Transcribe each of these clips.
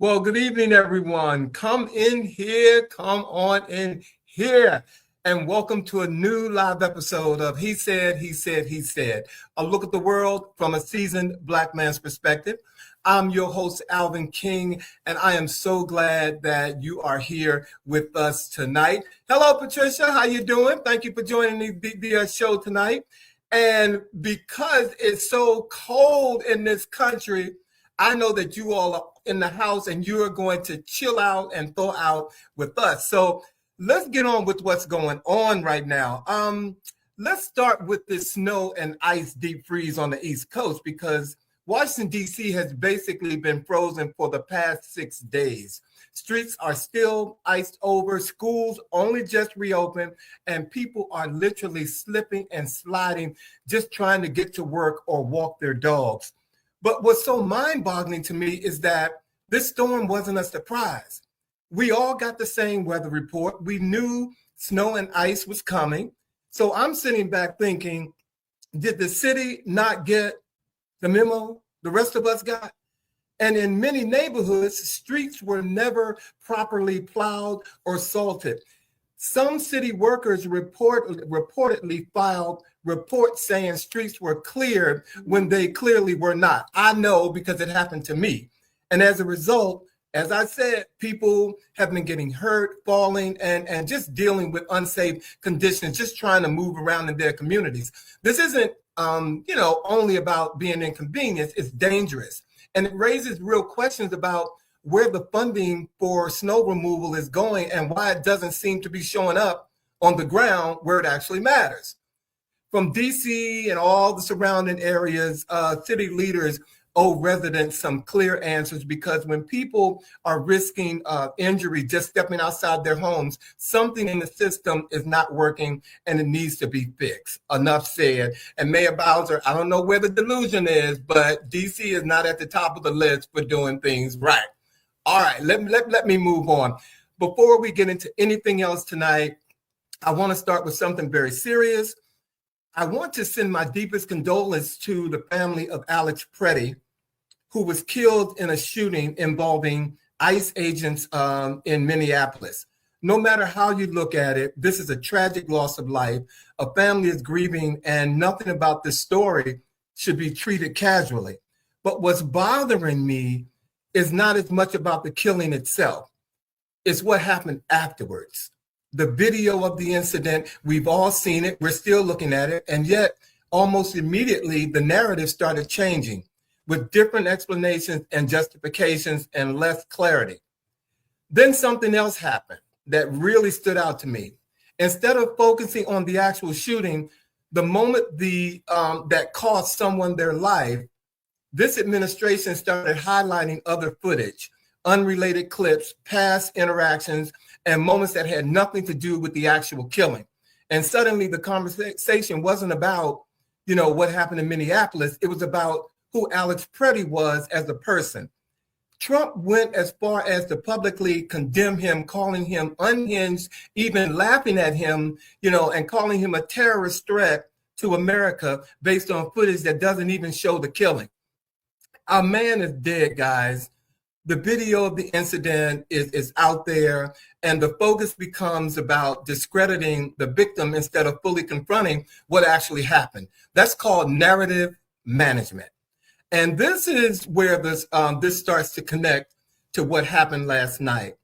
Well, good evening, everyone. Come in here, come on in here, and welcome to a new live episode of He Said, He Said, He Said, a look at the world from a seasoned Black man's perspective. I'm your host, Alvin King, and I am so glad that you are here with us tonight. Hello, Patricia. How you doing? Thank you for joining the show tonight. And because it's so cold in this country, I know that you all are in the house and you are going to chill out and thaw out with us. So let's get on with what's going on right now. Let's start with this snow and ice deep freeze on the East Coast, because Washington, D.C. has basically been frozen for the past 6 days. Streets are still iced over, schools only just reopened, and people are literally slipping and sliding just trying to get to work or walk their dogs. But what's so mind-boggling to me is that this storm wasn't a surprise. We all got the same weather report. We knew snow and ice was coming. So I'm sitting back thinking, did the city not get the memo the rest of us got? And in many neighborhoods, streets were never properly plowed or salted. Some city workers reportedly filed reports saying streets were cleared when they clearly were not. I know because it happened to me. And as a result, as I said, people have been getting hurt, falling, and just dealing with unsafe conditions, just trying to move around in their communities. This isn't, only about being inconvenienced. It's dangerous. And it raises real questions about where the funding for snow removal is going and why it doesn't seem to be showing up on the ground where it actually matters. From DC and all the surrounding areas, city leaders owe residents some clear answers, because when people are risking injury just stepping outside their homes, something in the system is not working and it needs to be fixed. Enough said. And Mayor Bowser, I don't know where the delusion is, but DC is not at the top of the list for doing things right. All right, let me move on. Before we get into anything else tonight, I want to start with something very serious. I want to send my deepest condolences to the family of Alex Preddy, who was killed in a shooting involving ICE agents in Minneapolis. No matter how you look at it, this is a tragic loss of life. A family is grieving, and nothing about this story should be treated casually. But what's bothering me is not as much about the killing itself. It's what happened afterwards. The video of the incident, we've all seen it, we're still looking at it, and yet almost immediately the narrative started changing with different explanations and justifications and less clarity. Then something else happened that really stood out to me. Instead of focusing on the actual shooting, the moment that cost someone their life, this administration started highlighting other footage, unrelated clips, past interactions, and moments that had nothing to do with the actual killing. And suddenly the conversation wasn't about, what happened in Minneapolis. It was about who Alex Preddy was as a person. Trump went as far as to publicly condemn him, calling him unhinged, even laughing at him, and calling him a terrorist threat to America based on footage that doesn't even show the killing. Our man is dead, guys. The video of the incident is out there, and the focus becomes about discrediting the victim instead of fully confronting what actually happened. That's called narrative management. And this is where this starts to connect to what happened last night.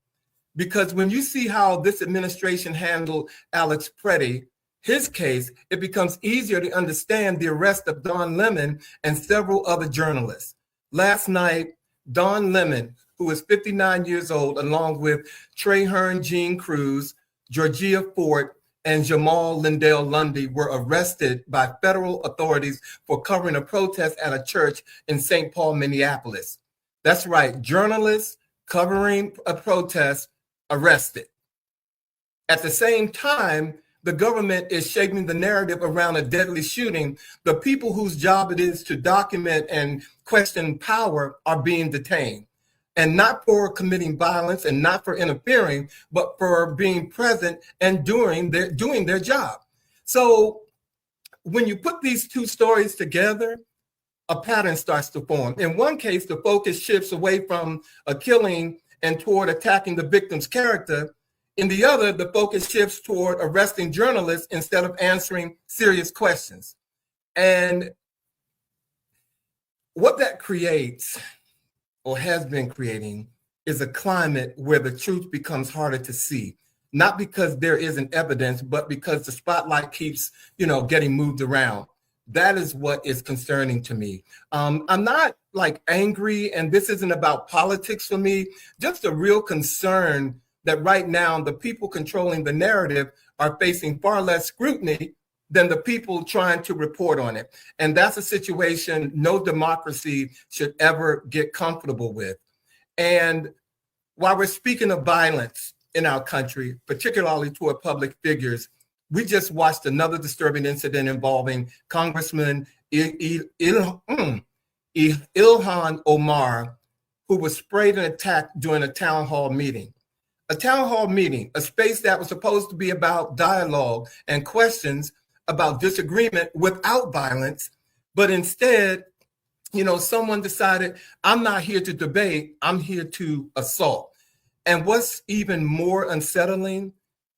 Because when you see how this administration handled Alex Preddy, his case, it becomes easier to understand the arrest of Don Lemon and several other journalists. Last night, Don Lemon, who is 59 years old, along with Traherne Jean Cruz, Georgia Fort, and Jamal Lindell Lundy, were arrested by federal authorities for covering a protest at a church in St. Paul, Minneapolis. That's right, journalists covering a protest arrested. At the same time, the government is shaping the narrative around a deadly shooting. The people whose job it is to document and question power are being detained. And not for committing violence and not for interfering, but for being present and doing their job. So when you put these two stories together, a pattern starts to form. In one case, the focus shifts away from a killing and toward attacking the victim's character. In the other, the focus shifts toward arresting journalists instead of answering serious questions. And what that creates, or has been creating, is a climate where the truth becomes harder to see. Not because there isn't evidence, but because the spotlight keeps, getting moved around. That is what is concerning to me. I'm not like angry, and this isn't about politics for me, just a real concern that right now the people controlling the narrative are facing far less scrutiny than the people trying to report on it. And that's a situation no democracy should ever get comfortable with. And while we're speaking of violence in our country, particularly toward public figures, we just watched another disturbing incident involving Congressman Ilhan Omar, who was sprayed and attacked during a town hall meeting. A town hall meeting, a space that was supposed to be about dialogue and questions about disagreement without violence, but instead, someone decided, I'm not here to debate, I'm here to assault. And what's even more unsettling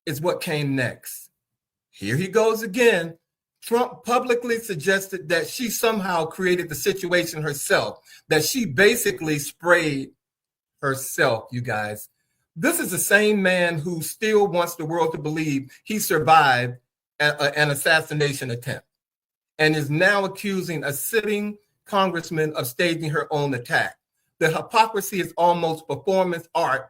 is what came next. Here he goes again. Trump publicly suggested that she somehow created the situation herself, that she basically sprayed herself, you guys. This is the same man who still wants the world to believe he survived an assassination attempt and is now accusing a sitting congressman of staging her own attack. The hypocrisy is almost performance art,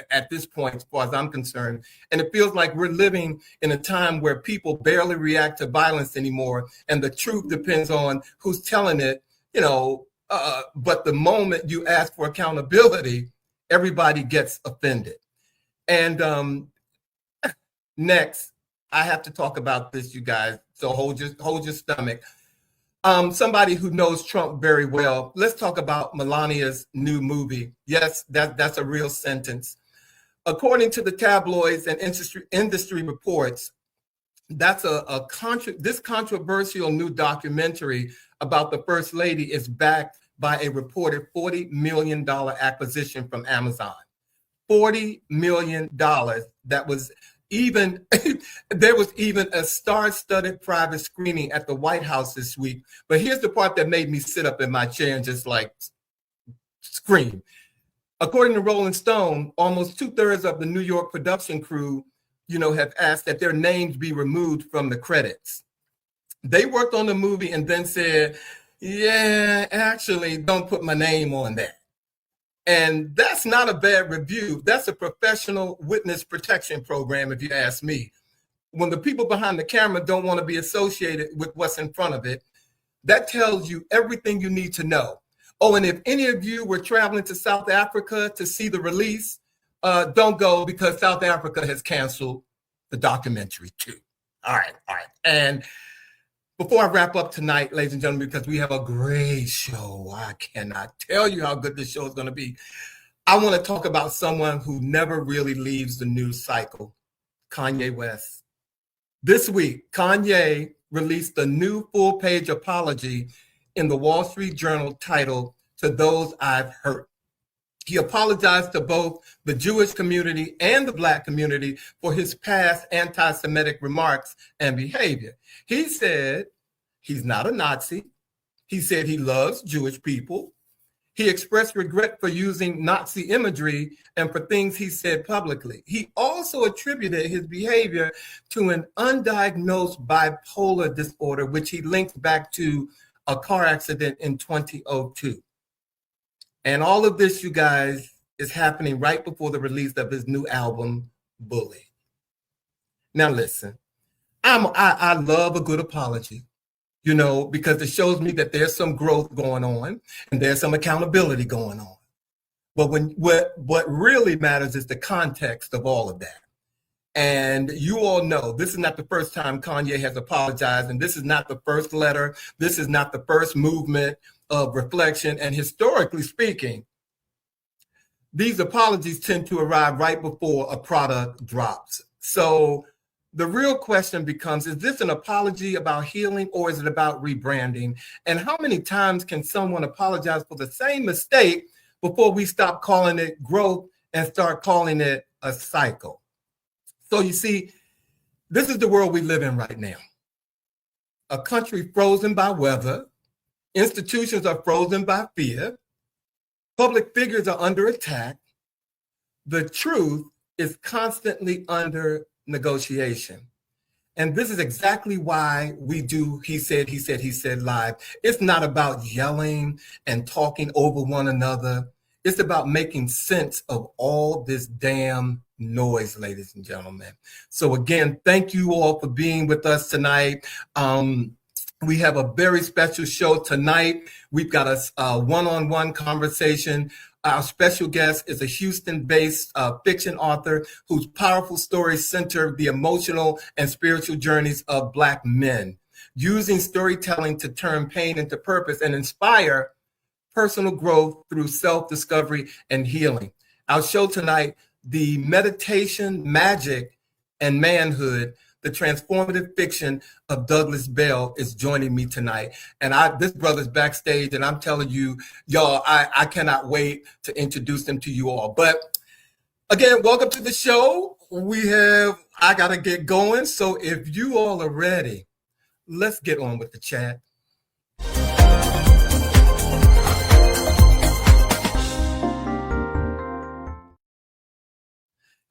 at this point, as far as I'm concerned. And it feels like we're living in a time where people barely react to violence anymore. And the truth depends on who's telling it, but the moment you ask for accountability, everybody gets offended. And next, I have to talk about this, you guys. So hold your stomach. Somebody who knows Trump very well. Let's talk about Melania's new movie. Yes, that's a real sentence. According to the tabloids and industry reports, that's this controversial new documentary about the First Lady is backed by a reported $40 million acquisition from Amazon. $40 million. That was even, there was even a star-studded private screening at the White House this week. But here's the part that made me sit up in my chair and just like scream. According to Rolling Stone, almost 2/3 of the New York production crew, have asked that their names be removed from the credits. They worked on the movie and then said, yeah, actually, don't put my name on that. And that's not a bad review. That's a professional witness protection program, if you ask me. When the people behind the camera don't want to be associated with what's in front of it, that tells you everything you need to know. Oh, and if any of you were traveling to South Africa to see the release, don't go because South Africa has canceled the documentary too. All right. And before I wrap up tonight, ladies and gentlemen, because we have a great show, I cannot tell you how good this show is going to be. I want to talk about someone who never really leaves the news cycle, Kanye West. This week, Kanye released a new full-page apology in the Wall Street Journal titled, "To Those I've Hurt." He apologized to both the Jewish community and the Black community for his past anti-Semitic remarks and behavior. He said he's not a Nazi. He said he loves Jewish people. He expressed regret for using Nazi imagery and for things he said publicly. He also attributed his behavior to an undiagnosed bipolar disorder, which he linked back to a car accident in 2002. And all of this, you guys, is happening right before the release of his new album, Bully. Now, listen, I love a good apology, because it shows me that there's some growth going on and there's some accountability going on. But what really matters is the context of all of that. And you all know this is not the first time Kanye has apologized, and this is not the first letter. This is not the first movement of reflection. And historically speaking, these apologies tend to arrive right before a product drops. So The real question becomes, is this an apology about healing or is it about rebranding? And how many times can someone apologize for the same mistake before we stop calling it growth and start calling it a cycle? So you see, this is the world we live in right now. A country frozen by weather, institutions are frozen by fear, public figures are under attack, the truth is constantly under negotiation. And this is exactly why we do He Said, He Said, He Said live. It's not about yelling and talking over one another. It's about making sense of all this damn noise, ladies and gentlemen. So again, thank you all for being with us tonight. We have a very special show tonight. We've got a one-on-one conversation. Our special guest is a Houston-based fiction author whose powerful stories center the emotional and spiritual journeys of Black men, using storytelling to turn pain into purpose and inspire personal growth through self-discovery and healing. Our show tonight, The Meditation, Magic, and Manhood, the transformative fiction of Douglas Bell, is joining me tonight. And this brother's backstage, and I'm telling you, y'all, I cannot wait to introduce him to you all. But again, welcome to the show. I got to get going. So if you all are ready, let's get on with the chat.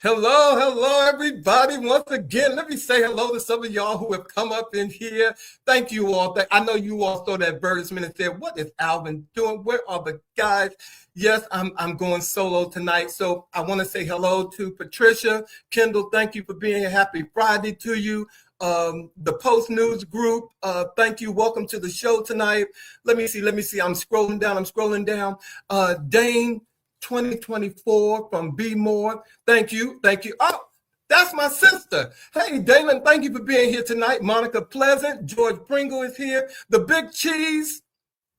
Hello, everybody. Once again, let me say hello to some of y'all who have come up in here. Thank you all. I know you all saw that advertisement and said, what is Alvin doing? Where are the guys? Yes, I'm going solo tonight. So I want to say hello to Patricia. Kendall, thank you for being here. Happy Friday to you. The Post News Group, thank you. Welcome to the show tonight. Let me see. I'm scrolling down. Dane 2024 from Be More. Thank you. Oh, that's my sister. Hey, Damon, thank you for being here tonight. Monica Pleasant, George Pringle is here. The Big Cheese,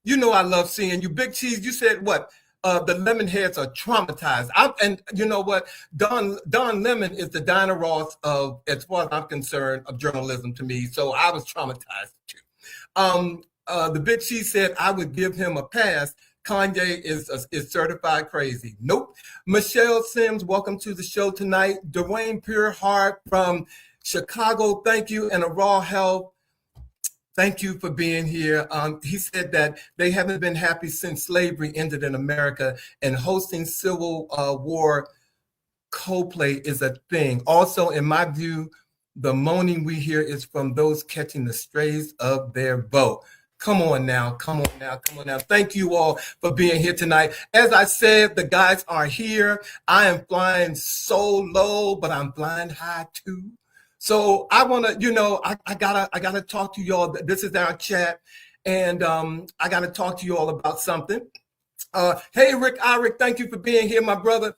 you know I love seeing you. Big Cheese, you said what? The lemon heads are traumatized. And you know what? Don Lemon is the Diana Ross of, as far as I'm concerned, of journalism to me. So I was traumatized too. The Big Cheese said I would give him a pass. Kanye is certified crazy. Nope. Michelle Sims, welcome to the show tonight. Dwayne Pureheart from Chicago, thank you. And a Raw Health, thank you for being here. He said that they haven't been happy since slavery ended in America, and hosting Civil War co-play is a thing. Also, in my view, the moaning we hear is from those catching the strays of their boat. Come on now. Thank you all for being here tonight. As I said, the guys are here. I am flying so low, but I'm flying high too. So I want to, I gotta talk to you all. This is our chat, and I gotta talk to you all about something. Hey, Rick, thank you for being here, my brother.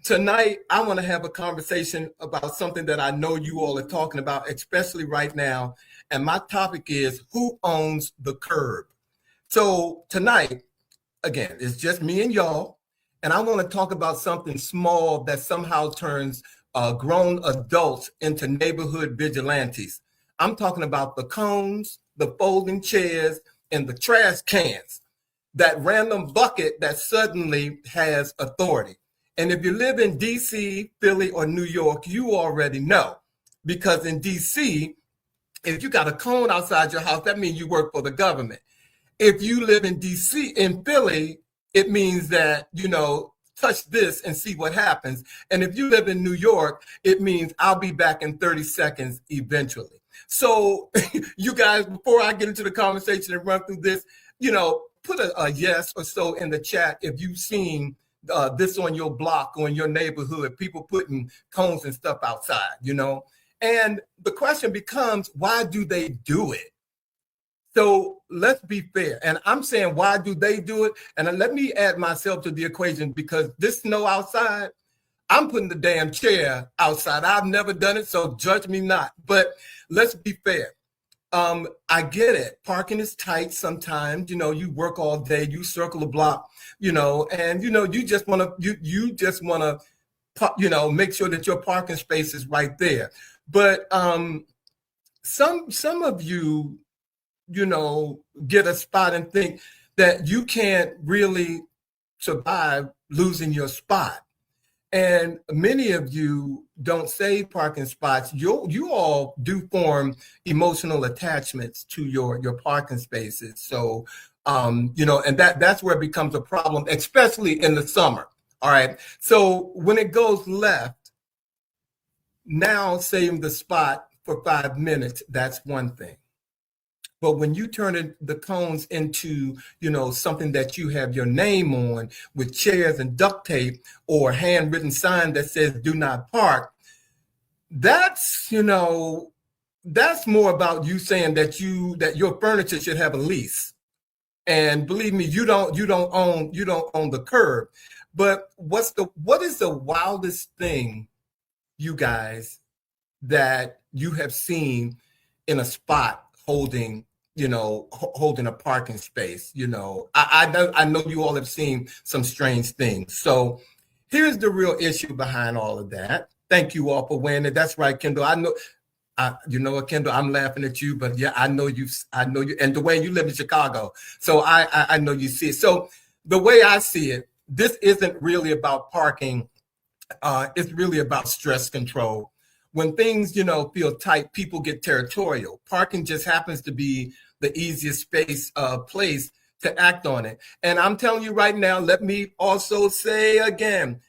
Tonight, I want to have a conversation about something that I know you all are talking about, especially right now. And my topic is, who owns the curb? So tonight, again, it's just me and y'all. And I want to talk about something small that somehow turns grown adults into neighborhood vigilantes. I'm talking about the cones, the folding chairs, and the trash cans. That random bucket that suddenly has authority. And if you live in DC, Philly, or New York, you already know. Because in DC, if you got a cone outside your house, that means you work for the government. If you live in DC, in Philly, it means that, touch this and see what happens. And if you live in New York, it means I'll be back in 30 seconds eventually. So you guys, before I get into the conversation and run through this, put a yes or so in the chat if you've seen this on your block or in your neighborhood, people putting cones and stuff outside, And the question becomes, why do they do it? So let's be fair. And I'm saying, why do they do it? And let me add myself to the equation, because this snow outside, I'm putting the damn chair outside. I've never done it, so judge me not. But let's be fair. I get it. Parking is tight sometimes. You work all day, you circle the block, and you just want to make sure that your parking space is right there. But some of you, get a spot and think that you can't really survive losing your spot. And many of you don't save parking spots. You all do form emotional attachments to your parking spaces. So, and that's where it becomes a problem, especially in the summer. All right. So when it goes left, now saving the spot for 5 minutes, that's one thing. But when you turn the cones into, something that you have your name on with chairs and duct tape or a handwritten sign that says "Do not park," that's more about you saying that your furniture should have a lease. And believe me, you don't own the curb. But what is the wildest thing, you guys, that you have seen in a spot holding a parking space? I know you all have seen some strange things. So here's the real issue behind all of that. Thank you all for weighing it. That's right, Kendall. I know, Kendall, I'm laughing at you, but yeah, I know you, and Dwayne, you live in Chicago, so I know you see it. So the way I see it, this isn't really about parking. It's really about stress control. When things, feel tight, people get territorial. Parking just happens to be the easiest place to act on it. And I'm telling you right now, let me also say again,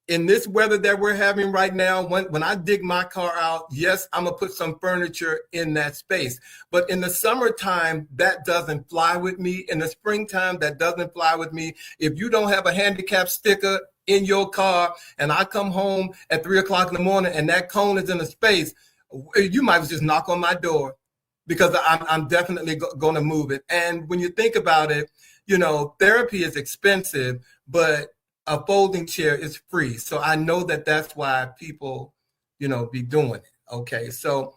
in this weather that we're having right now, when I dig my car out, yes, I'm gonna put some furniture in that space. But in the summertime, that doesn't fly with me. In the springtime, that doesn't fly with me. If you don't have a handicap sticker in your car and I come home at 3:00 in the morning and that cone is in a space, you might as well just knock on my door, because I'm definitely going to move it. And when you think about it, therapy is expensive, but a folding chair is free. So I know that's why people, be doing it. Okay, so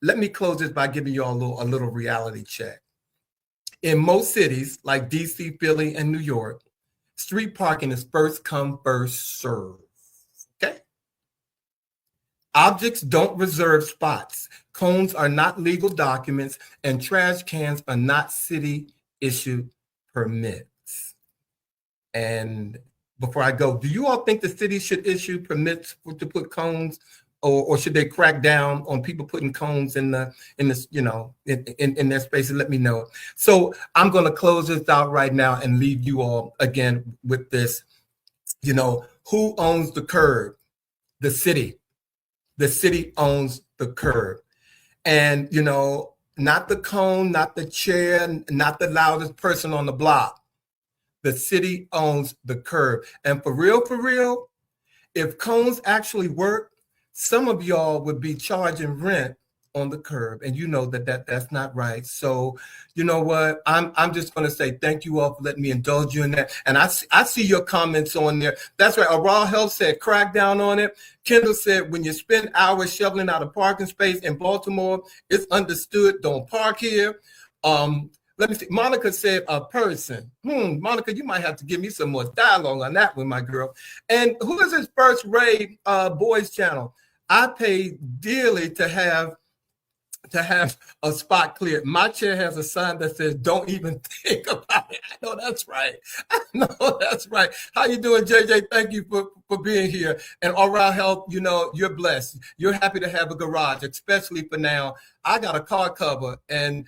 let me close this by giving you all a little reality check. In most cities like DC, Philly, and New York, street parking is first come, first serve. Okay? Objects don't reserve spots. Cones are not legal documents, and trash cans are not city-issued permits. And before I go, do you all think the city should issue permits to put cones, or should they crack down on people putting cones in their spaces? Let me know. So I'm going to close this out right now and leave you all again with this. Who owns the curb? The city. The city owns the curb. And, not the cone, not the chair, not the loudest person on the block. The city owns the curb. And for real, if cones actually work, some of y'all would be charging rent on the curb, and that's not right. So you know what, I'm just going to say thank you all for letting me indulge you in that. And I see your comments on there. That's right. Raw Health said crack down on it. Kendall said when you spend hours shoveling out a parking space in Baltimore, it's understood, don't park here. Let me see. Monica said a person. Monica, you might have to give me some more dialogue on that one, my girl. And who is this First Ray Boys channel? I pay dearly to have a spot cleared. My chair has a sign that says "Don't even think about it." I know that's right. How you doing, JJ? Thank you for being here. And Oral Health, you're blessed. You're happy to have a garage, especially for now. I got a car cover, and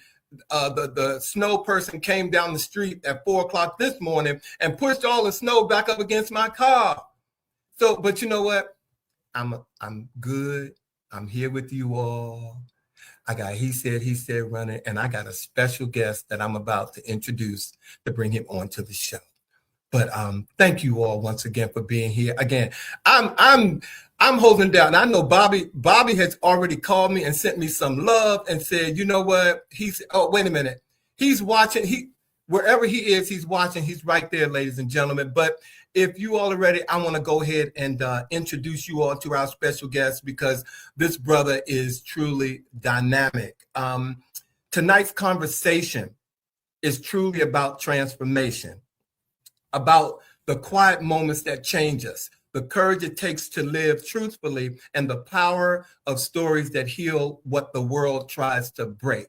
the snow person came down the street at 4:00 this morning and pushed all the snow back up against my car. So, but you know what? I'm good. I'm here with you all. I got he said running, and I got a special guest that I'm about to introduce to bring him onto the show. But thank you all once again for being here. Again, I'm holding down. I know Bobby has already called me and sent me some love and said, you know what? Wait a minute. He's watching. Wherever he is, he's watching. He's right there, ladies and gentlemen. But if you all are ready, I want to go ahead and introduce you all to our special guest, because this brother is truly dynamic. Tonight's conversation is truly about transformation, about the quiet moments that change us, the courage it takes to live truthfully, and the power of stories that heal what the world tries to break.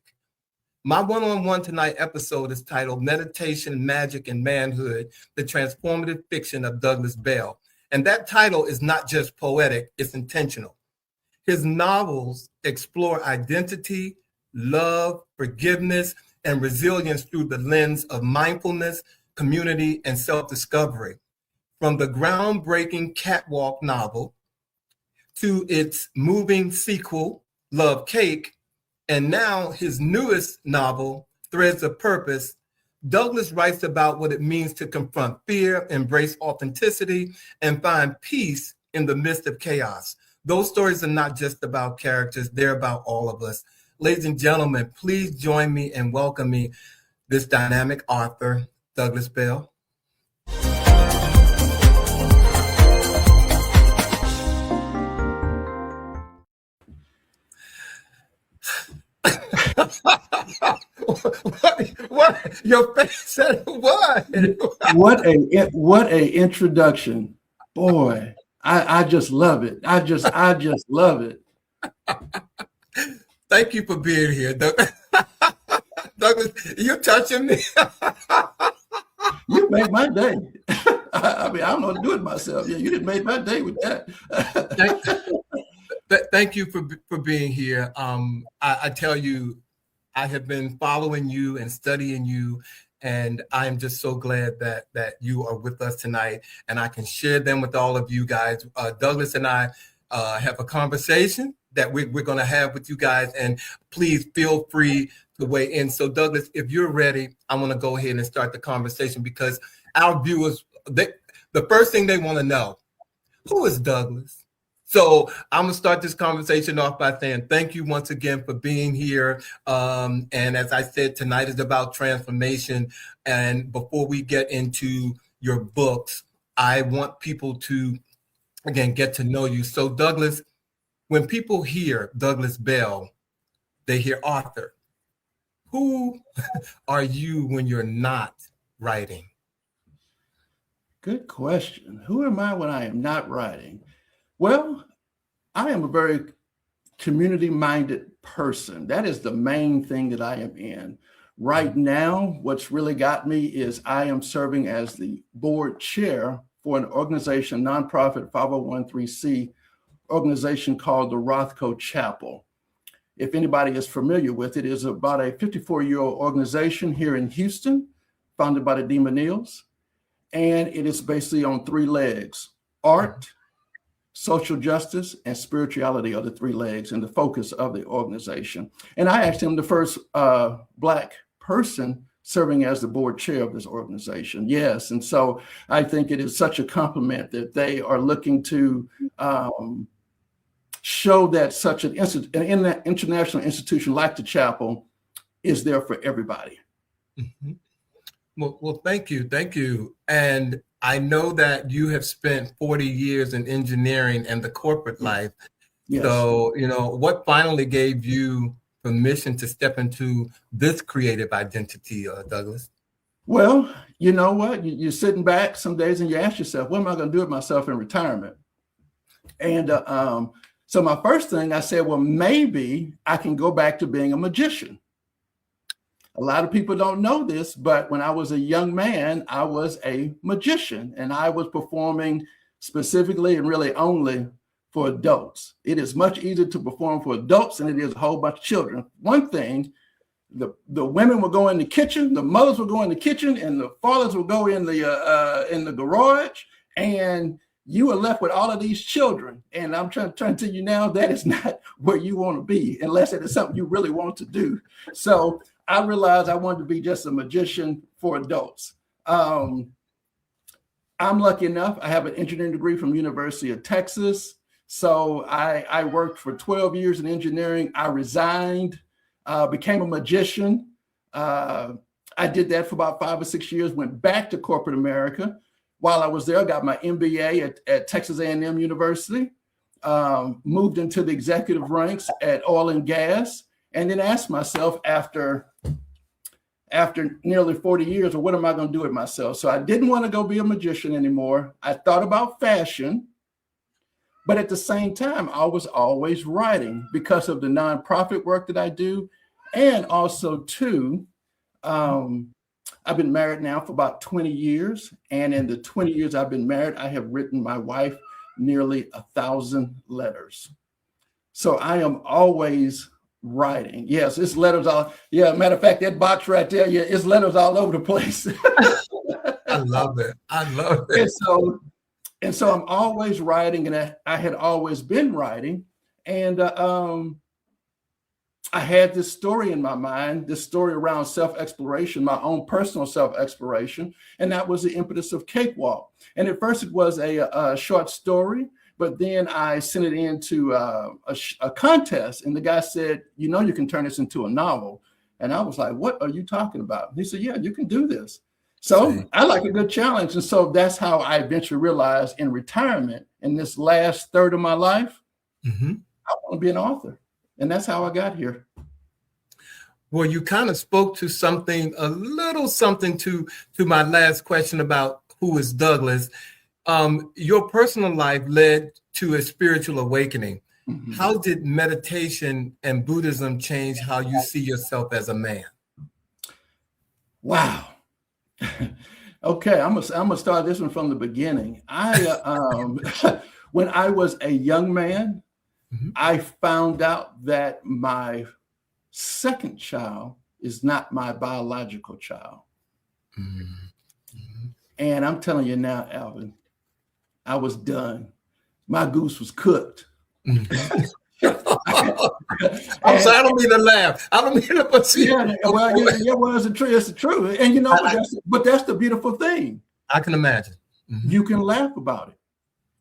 My one-on-one tonight episode is titled Meditation, Magic, and Manhood, the Transformative Fiction of Douglas Bell. And that title is not just poetic, it's intentional. His novels explore identity, love, forgiveness, and resilience through the lens of mindfulness, community, and self-discovery. From the groundbreaking Cakewalk novel to its moving sequel, Love Cake, and now his newest novel, Threads of Purpose, Douglas writes about what it means to confront fear, embrace authenticity, and find peace in the midst of chaos. Those stories are not just about characters, they're about all of us. Ladies and gentlemen, please join me and welcome me, this dynamic author, Douglas Bell. What? Your face said what? What a introduction, boy! I just love it. I just love it. Thank you for being here, Douglas. You touching me? You made my day. I mean, I don't know what to do with myself. Yeah, you didn't make my day with that. Thank you for being here. I tell you, I have been following you and studying you, and I am just so glad that you are with us tonight, and I can share them with all of you guys. Douglas and I have a conversation that we're going to have with you guys, and please feel free to weigh in. So, Douglas, if you're ready, I want to go ahead and start the conversation because our viewers, the first thing they want to know, who is Douglas? So I'm going to start this conversation off by saying thank you once again for being here. And as I said, tonight is about transformation. And before we get into your books, I want people to, again, get to know you. So Douglas, when people hear Douglas Bell, they hear author. Who are you when you're not writing? Good question. Who am I when I am not writing? Well, I am a very community-minded person. That is the main thing that I am in. Right now, what's really got me is I am serving as the board chair for an organization, nonprofit 501(c) organization called the Rothko Chapel. If anybody is familiar with it, it is about a 54-year-old organization here in Houston, founded by the DeMonills. And it is basically on three legs: art, social justice, and spirituality are the three legs and the focus of the organization. And I actually am the first Black person serving as the board chair of this organization. Yes. And so I think it is such a compliment that they are looking to show that such an international institution like the chapel is there for everybody. Mm-hmm. Well, thank you. Thank you. And I know that you have spent 40 years in engineering and the corporate life. Yes. So, what finally gave you permission to step into this creative identity, Douglas? Well, you know what? You're sitting back some days and you ask yourself, what am I going to do with myself in retirement? And so my first thing I said, well, maybe I can go back to being a magician. A lot of people don't know this, but when I was a young man, I was a magician and I was performing specifically and really only for adults. It is much easier to perform for adults than it is a whole bunch of children. One thing, the women would go in the kitchen, the mothers would go in the kitchen, and the fathers would go in the garage, and you are left with all of these children. And I'm trying to tell you now, that is not where you want to be unless it is something you really want to do. So I realized I wanted to be just a magician for adults. I'm lucky enough, I have an engineering degree from University of Texas. So I worked for 12 years in engineering. I resigned, became a magician. I did that for about 5 or 6 years, went back to corporate America. While I was there, I got my MBA at Texas A&M University, moved into the executive ranks at oil and gas, and then asked myself after nearly 40 years, well, what am I going to do with myself? So I didn't want to go be a magician anymore. I thought about fashion, But at the same time, I was always writing because of the nonprofit work that I do. And also, too, I've been married now for about 20 years. And in the 20 years I've been married, I have written my wife nearly 1,000 letters. So I am always writing. Yes, it's letters all. Yeah, matter of fact, that box right there, yeah, it's letters all over the place. I love it. I love it. And so I'm always writing, and I had always been writing. And I had this story in my mind, this story around self-exploration, my own personal self-exploration, and that was the impetus of Cakewalk. And at first it was a short story, but then I sent it into a contest, and the guy said, you know, you can turn this into a novel. And I was like, what are you talking about? And he said, yeah, you can do this. So I like a good challenge. And so that's how I eventually realized in retirement, in this last third of my life, I want to be an author. And that's how I got here. Well, you kind of spoke to something, a little something to my last question about who is Douglas. Your personal life led to a spiritual awakening. How did meditation and Buddhism change how you see yourself as a man? Wow. Okay, I'm gonna start this one from the beginning. When I was a young man, I found out that my second child is not my biological child. And I'm telling you now, Alvin, I was done. My goose was cooked. I'm sorry, I don't mean to laugh. I don't mean to put you. Yeah, well, it's the truth. And you know, but that's the beautiful thing. I can imagine. You can laugh about it.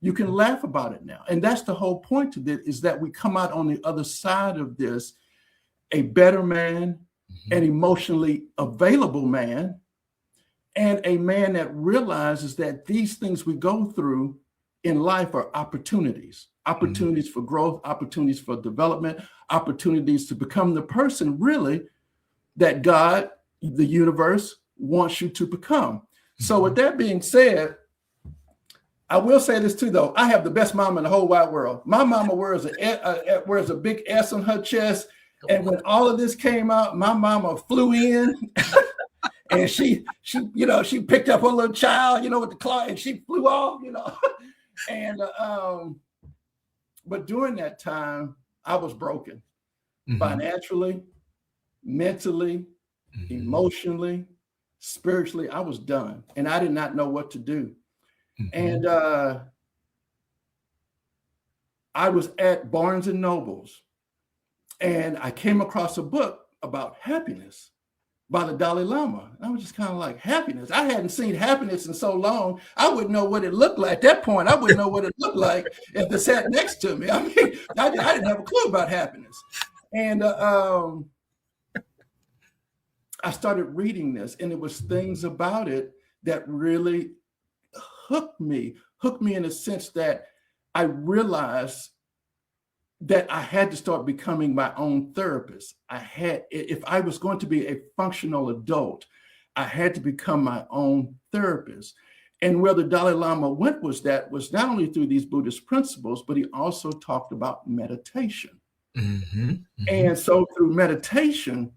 You can laugh about it now. And that's the whole point of it, is that we come out on the other side of this a better man, an emotionally available man, and a man that realizes that these things we go through in life are opportunities for growth, opportunities for development, opportunities to become the person really that God, the universe, wants you to become. So with that being said, I will say this too, though. I have the best mom in the whole wide world. My mama wears a big S on her chest. And when all of this came out, my mama flew in and she picked up her little child, with the claw, and she flew off, And but during that time, I was broken financially, mentally, emotionally, spiritually. I was done, and I did not know what to do. And I was at Barnes and Noble's, and I came across a book about happiness by the Dalai Lama. And I was just kind of like, happiness? I hadn't seen happiness in so long. I wouldn't know what it looked like. At that point, I wouldn't know what it looked like if they sat next to me. I mean, I didn't have a clue about happiness. And I started reading this, and it was things about it that really hooked me in a sense that I realized that I had to start becoming my own therapist. If I was going to be a functional adult, I had to become my own therapist. And where the Dalai Lama went was not only through these Buddhist principles, but he also talked about meditation. And so through meditation,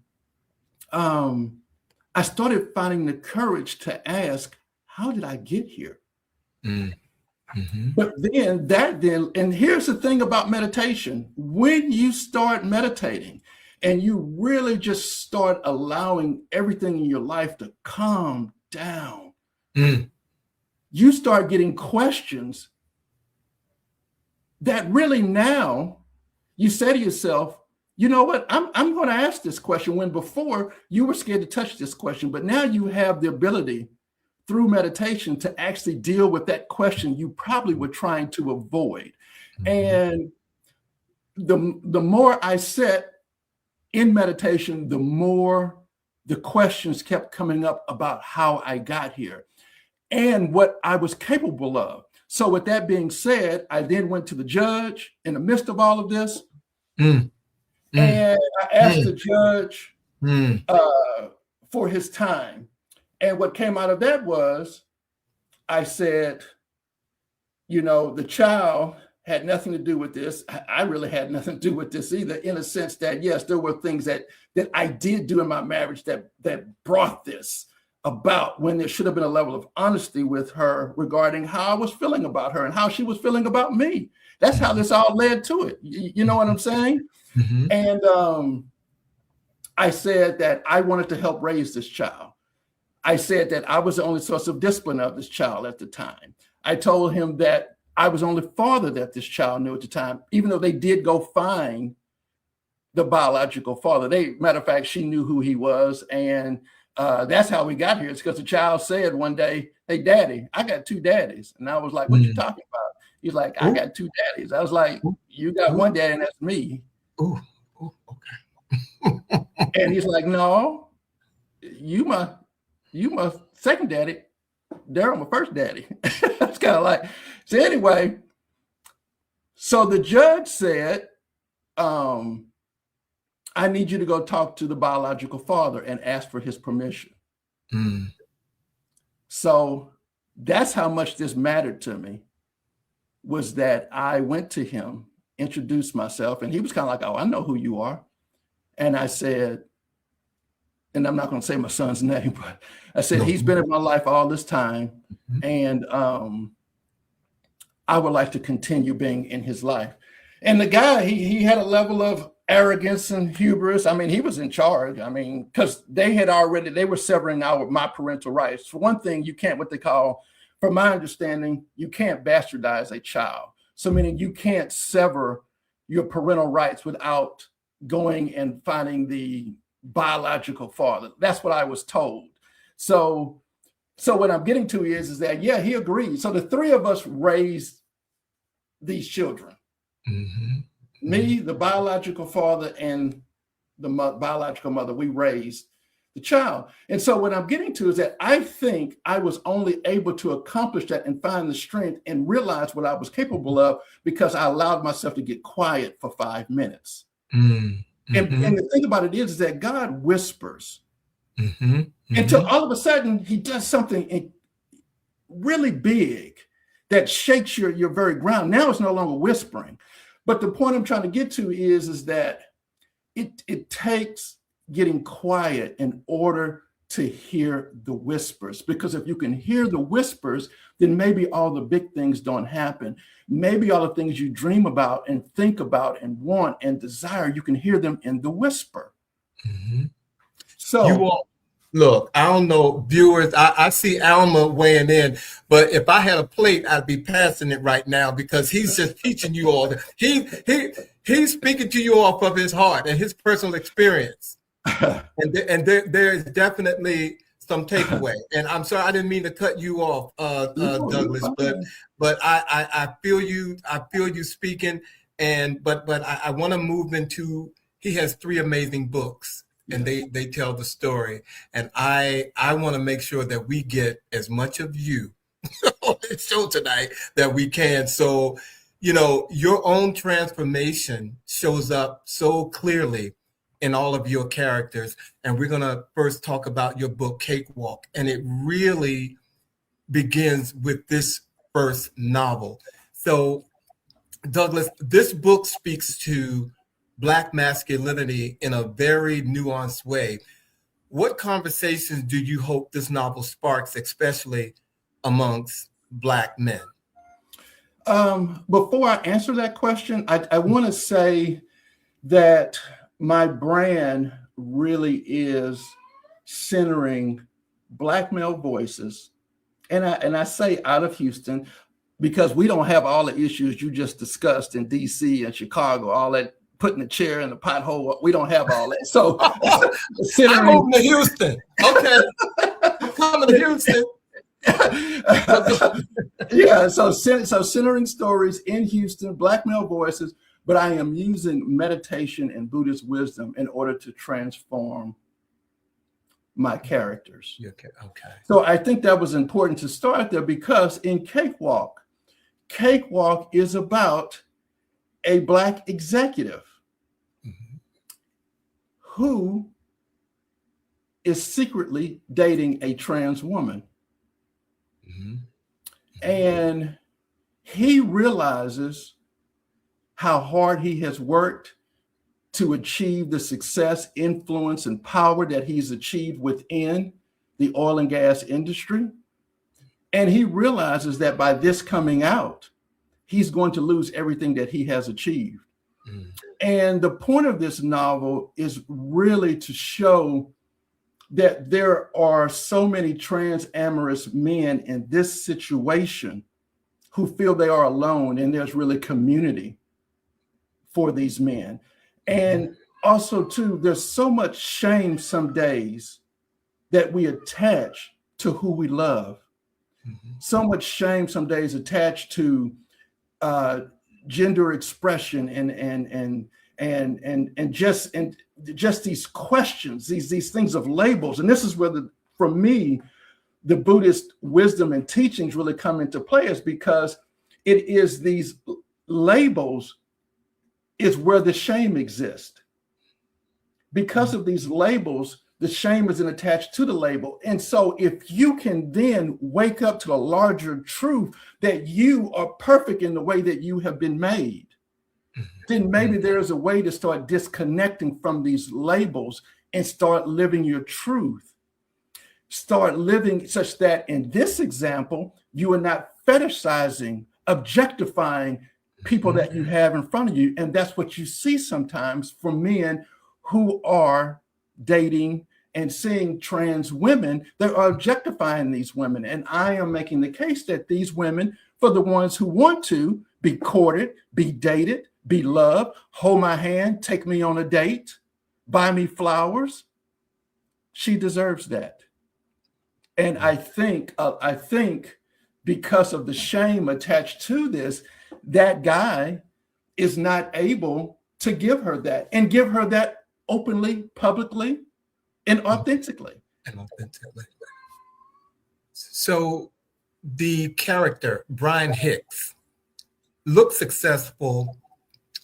I started finding the courage to ask, how did I get here? But then, and here's the thing about meditation: when you start meditating and you really just start allowing everything in your life to calm down, you start getting questions that really now you say to yourself, you know what, I'm going to ask this question, when before you were scared to touch this question, but now you have the ability through meditation to actually deal with that question you probably were trying to avoid. And the more I sat in meditation, the more the questions kept coming up about how I got here and what I was capable of. So with that being said, I then went to the judge in the midst of all of this. And I asked the judge for his time. And what came out of that was, I said, the child had nothing to do with this. I really had nothing to do with this either, in a sense that, yes, there were things that I did do in my marriage that brought this about, when there should have been a level of honesty with her regarding how I was feeling about her and how she was feeling about me. That's how this all led to it. You know what I'm saying? Mm-hmm. And I said that I wanted to help raise this child. I said that I was the only source of discipline of this child at the time. I told him that I was the only father that this child knew at the time, even though they did go find the biological father. Matter of fact, she knew who he was. And that's how we got here. It's because the child said one day, "Hey, Daddy, I got two daddies." And I was like, "What you talking about?" He's like, "I got two daddies." I was like, "You got one daddy, and that's me." Okay. And he's like, "No, you my second daddy. Daryl, my first daddy." It's kind of like, so anyway, so the judge said, "I need you to go talk to the biological father and ask for his permission." Mm. So that's how much this mattered to me, was that I went to him, introduced myself, and he was kind of like, "Oh, I know who you are." And I said, and I'm not going to say my son's name, but I said, "He's been in my life all this time, and I would like to continue being in his life." And the guy, he had a level of arrogance and hubris. I mean, he was in charge. I mean, because they were severing my parental rights. For one thing, you can't, what they call, from my understanding, you can't bastardize a child. So meaning you can't sever your parental rights without going and finding the biological father. That's what I was told. So what I'm getting to is that, yeah, he agreed. So the three of us raised these children. Mm-hmm. Me, the biological father, and the biological mother, we raised the child. And so what I'm getting to is that I think I was only able to accomplish that and find the strength and realize what I was capable of because I allowed myself to get quiet for 5 minutes. Mm-hmm. And the thing about it is that God whispers until all of a sudden he does something really big that shakes your very ground. Now it's no longer whispering. But the point I'm trying to get to is that it takes getting quiet in order to hear the whispers. Because if you can hear the whispers, then maybe all the big things don't happen. Maybe all the things you dream about and think about and want and desire, you can hear them in the whisper. Mm-hmm. So you all, look, I don't know, viewers, I see Alma weighing in, but if I had a plate, I'd be passing it right now because he's just teaching you all. He's speaking to you all from his heart and his personal experience. and there is definitely some takeaway. And I'm sorry, I didn't mean to cut you off, Douglas, but I feel you speaking. But I want to move into, he has 3 amazing books. And they tell the story. And I want to make sure that we get as much of you on this show tonight that we can. So, your own transformation shows up so clearly in all of your characters. And we're going to first talk about your book, Cakewalk. And it really begins with this first novel. So, Douglas, this book speaks to Black masculinity in a very nuanced way. What conversations do you hope this novel sparks, especially amongst Black men? Before I answer that question, I want to say that my brand really is centering Black male voices. And I say out of Houston, because we don't have all the issues you just discussed in DC and Chicago, all that putting the chair in the pothole. We don't have all that. So I'm moving to Houston. Okay. I'm coming to Houston. Yeah. So centering stories in Houston, Black male voices, but I am using meditation and Buddhist wisdom in order to transform my characters. Okay. So I think that was important to start there because in Cakewalk is about a Black executive who is secretly dating a trans woman. And he realizes how hard he has worked to achieve the success, influence, and power that he's achieved within the oil and gas industry. And he realizes that by this coming out, he's going to lose everything that he has achieved. Mm. And the point of this novel is really to show that there are so many trans amorous men in this situation who feel they are alone, and there's really community for these men. And also, too, there's so much shame some days that we attach to who we love. Mm-hmm. So much shame some days attached to gender expression and just these questions, these things of labels. And this is where for me, the Buddhist wisdom and teachings really come into play, is because it is these labels is where the shame exists. Because of these labels, the shame isn't attached to the label. And so if you can then wake up to the larger truth that you are perfect in the way that you have been made, then maybe there's a way to start disconnecting from these labels and start living your truth. Start living such that in this example, you are not fetishizing, objectifying people that you have in front of you. And that's what you see sometimes from men who are dating and seeing trans women that are objectifying these women. And I am making the case that these women, for the ones who want to be courted, be dated, be loved, hold my hand, take me on a date, buy me flowers, she deserves that. And I think because of the shame attached to this, that guy is not able to give her that and give her that openly, publicly, and authentically. So the character, Brian Hicks, looks successful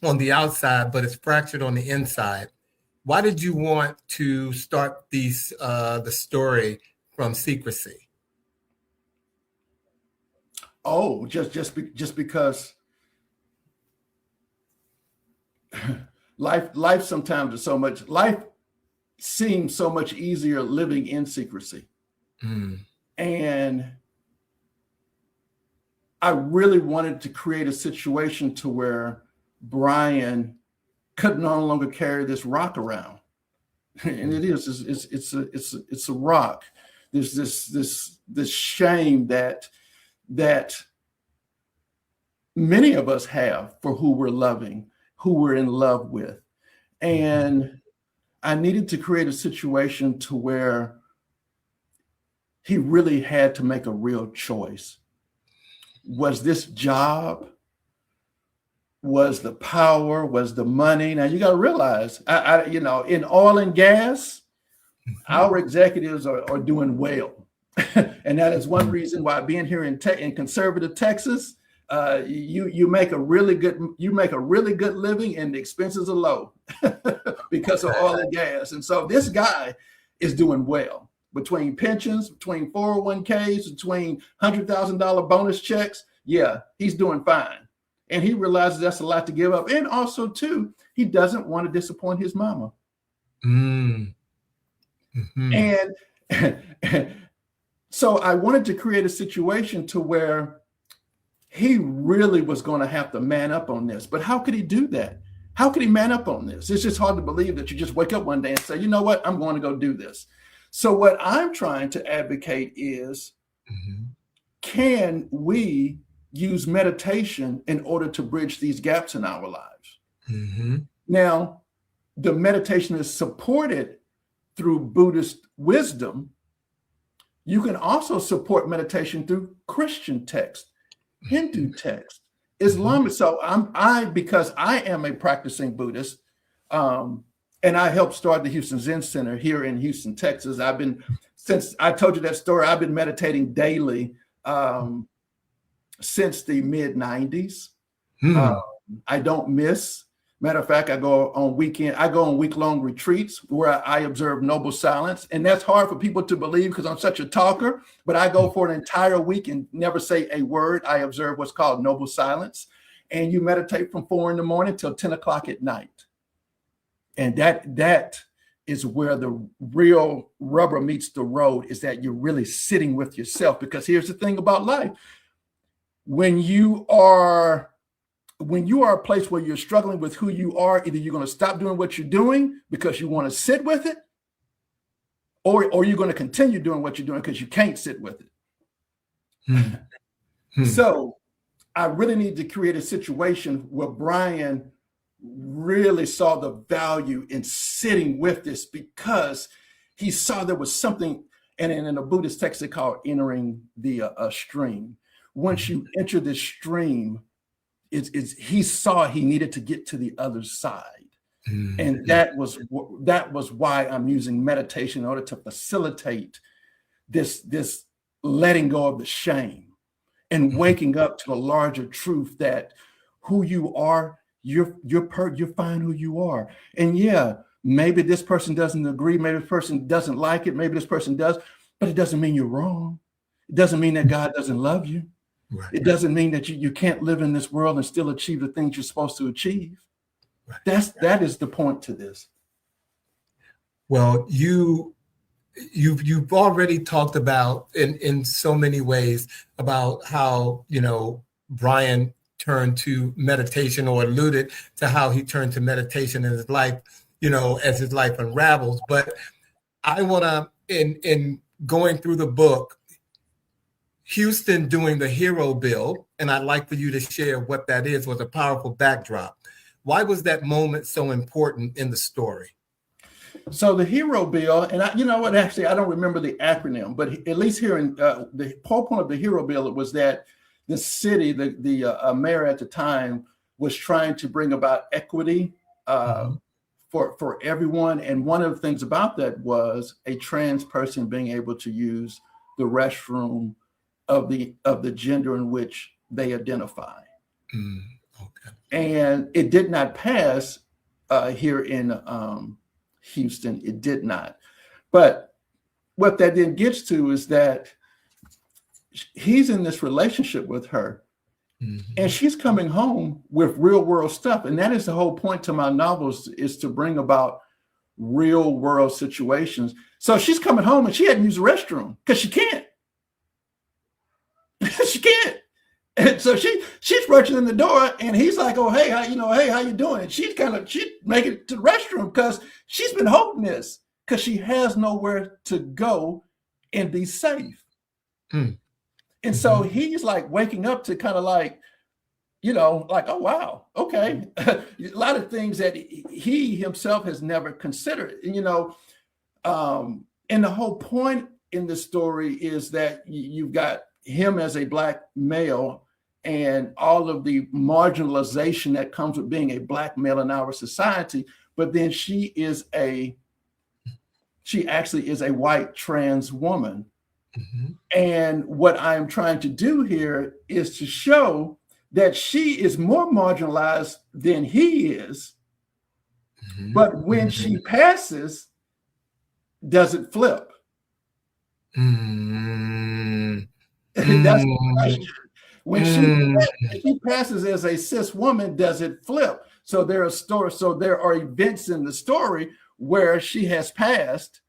on the outside, but is fractured on the inside. Why did you want to start the story from secrecy? Oh, just because life sometimes is so much. Life seems so much easier living in secrecy, and I really wanted to create a situation to where Brian could no longer carry this rock around, and it's a rock. There's this shame that many of us have for who we're loving, who we're in love with. And I needed to create a situation to where he really had to make a real choice. Was this job? Was the power? Was the money? Now you got to realize, in oil and gas, our executives are doing well. And that is one reason why being here in conservative Texas, you make a really good living and the expenses are low because of oil and gas. And so this guy is doing well between pensions, between 401ks, between $100,000 bonus checks. Yeah, he's doing fine. And he realizes that's a lot to give up. And also too, he doesn't want to disappoint his mama. And so I wanted to create a situation to where he really was going to have to man up on this. But how could he do that? How could he man up on this? It's just hard to believe that you just wake up one day and say, you know what, I'm going to go do this. So what I'm trying to advocate is, can we use meditation in order to bridge these gaps in our lives? Now, the meditation is supported through Buddhist wisdom. You can also support meditation through Christian text, Hindu text, Islamic. So because I am a practicing Buddhist, and I helped start the Houston Zen Center here in Houston, Texas. Since I told you that story, I've been meditating daily since the mid 90s. I don't miss. Matter of fact, I go on week-long retreats where I observe noble silence. And that's hard for people to believe because I'm such a talker, but I go for an entire week and never say a word. I observe what's called noble silence. and you meditate from 4 a.m. till 10 o'clock at night. And that is where the real rubber meets the road, is that you're really sitting with yourself. Because here's the thing about life. When you are a place where you're struggling with who you are, either you're going to stop doing what you're doing because you want to sit with it, or you're going to continue doing what you're doing because you can't sit with it. So I really need to create a situation where Brian really saw the value in sitting with this, because he saw there was something, and in a Buddhist text they call entering the stream. Once you enter this stream, he saw he needed to get to the other side. And that was why I'm using meditation in order to facilitate this letting go of the shame and waking up to the larger truth that who you are, you're fine who you are. And yeah, maybe this person doesn't agree, maybe this person doesn't like it, maybe this person does, but it doesn't mean you're wrong. It doesn't mean that God doesn't love you. Right. It doesn't mean that you can't live in this world and still achieve the things you're supposed to achieve. Right. That is the point to this. Well, you've already talked about in so many ways about how, Brian turned to meditation, or alluded to how he turned to meditation in his life, as his life unravels. But I want to, in going through the book, Houston doing the hero bill, and I'd like for you to share what that is, was a powerful backdrop. Why was that moment so important in the story? So the hero bill, and I don't remember the acronym, but at least here in the whole point of the hero bill, it was that the city, the mayor at the time, was trying to bring about equity for everyone. And one of the things about that was a trans person being able to use the restroom of the gender in which they identify. Okay. And it did not pass here in Houston. It did not. But what that then gets to is that he's in this relationship with her, and she's coming home with real world stuff. And that is the whole point to my novels, is to bring about real world situations. So she's coming home and she hadn't used the restroom because she can't. She can't. And so she's rushing in the door, and he's like, "Oh, hey, how you doing?" And she's making it to the restroom because she's been holding this, because she has nowhere to go and be safe. And so he's like waking up to kind of like, oh, wow, okay. A lot of things that he himself has never considered, and the whole point in the story is that you've got him as a Black male and all of the marginalization that comes with being a Black male in our society. But then she actually is a white trans woman. And what I'm trying to do here is to show that she is more marginalized than he is. But when she passes, does it flip? That's the question. When she passes as a cis woman, does it flip? So there are events in the story where she has passed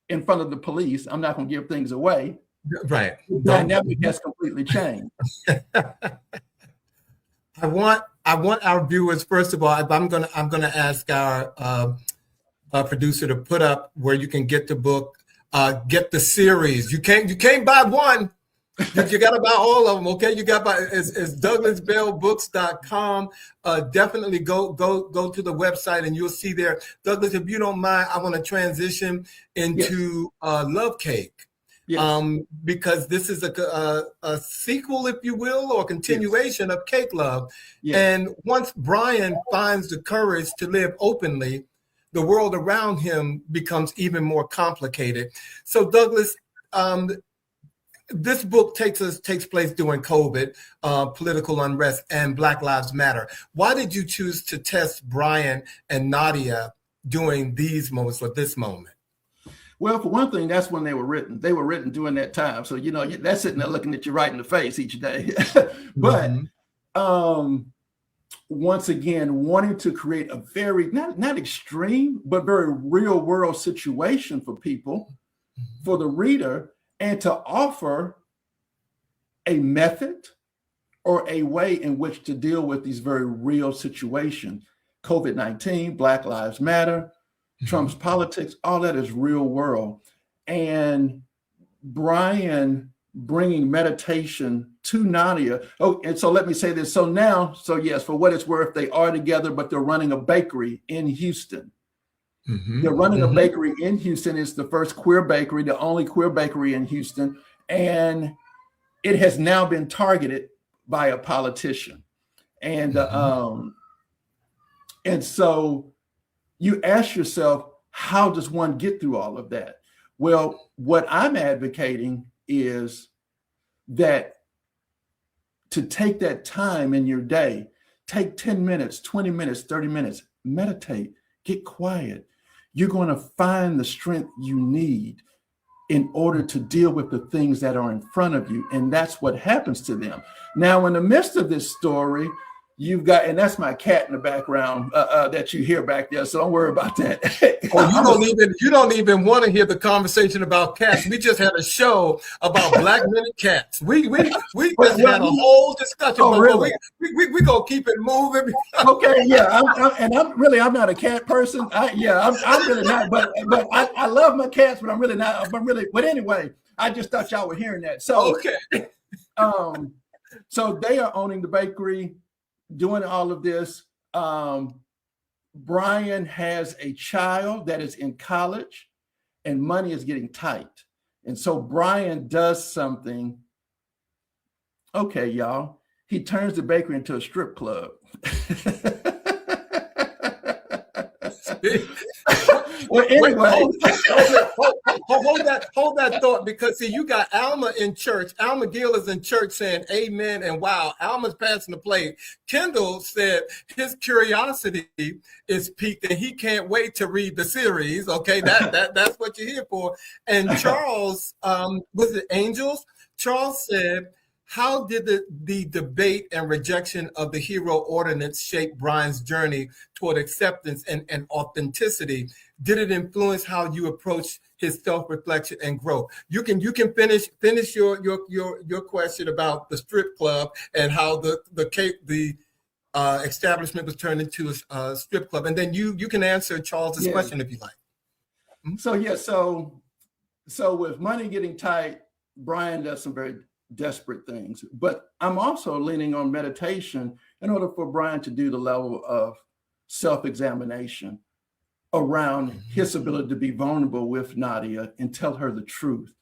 in front of the police. I'm not going to give things away. Right. The dynamic has completely changed. I want our viewers, first of all, I'm gonna ask our producer to put up where you can get the book, get the series. You can't buy one. You got to buy all of them, okay? You got to buy, it's DouglasBellBooks.com. Definitely go to the website and you'll see there. Douglas, if you don't mind, I want to transition into Love Cake. Yes. Because this is a sequel, if you will, or continuation of Cake Love. Yes. And once Brian finds the courage to live openly, the world around him becomes even more complicated. So Douglas, this book takes place during COVID, political unrest, and Black Lives Matter. Why did you choose to test Brian and Nadia during these moments, or this moment? Well, for one thing, that's when they were written. They were written during that time. So, that's sitting there looking at you right in the face each day. But once again, wanting to create a very, not extreme, but very real world situation for people, for the reader, and to offer a method or a way in which to deal with these very real situations. COVID-19, Black Lives Matter, Trump's politics, all that is real world. And Brian bringing meditation to Nadia. Oh, and so let me say this. So yes, for what it's worth, they are together, but they're running a bakery in Houston. They're running a bakery in Houston. It's the first queer bakery, the only queer bakery in Houston. And it has now been targeted by a politician. And so you ask yourself, how does one get through all of that? Well, what I'm advocating is that to take that time in your day, take 10 minutes, 20 minutes, 30 minutes, meditate, get quiet. You're going to find the strength you need in order to deal with the things that are in front of you. And that's what happens to them. Now, in the midst of this story, you've got, and that's my cat in the background that you hear back there. So don't worry about that. You don't even want to hear the conversation about cats. We just had a show about black men and cats. We just had a whole discussion. Oh, really? We gonna keep it moving. Okay, yeah. I'm not a cat person. I'm really not. But I love my cats, but I'm really not. But anyway, I just thought y'all were hearing that. So okay. So they are owning the bakery, doing all of this. Brian has a child that is in college and money is getting tight. And so Brian does something. Okay, y'all. He turns the bakery into a strip club. Well, anyway, hold that thought, because see, you got Alma in church. Alma Gill is in church saying amen, and wow, Alma's passing the plate. Kendall said his curiosity is piqued and he can't wait to read the series. Okay, that's what you're here for. And Charles, was it Angels? Charles said, how did the debate and rejection of the hero ordinance shape Brian's journey toward acceptance and authenticity? Did it influence how you approach his self-reflection and growth? You can finish your question about the strip club and how the establishment was turned into a strip club, and then you can answer Charles's question if you like. Mm-hmm. So with money getting tight, Brian does some very desperate things, but I'm also leaning on meditation in order for Brian to do the level of self-examination around his ability to be vulnerable with Nadia and tell her the truth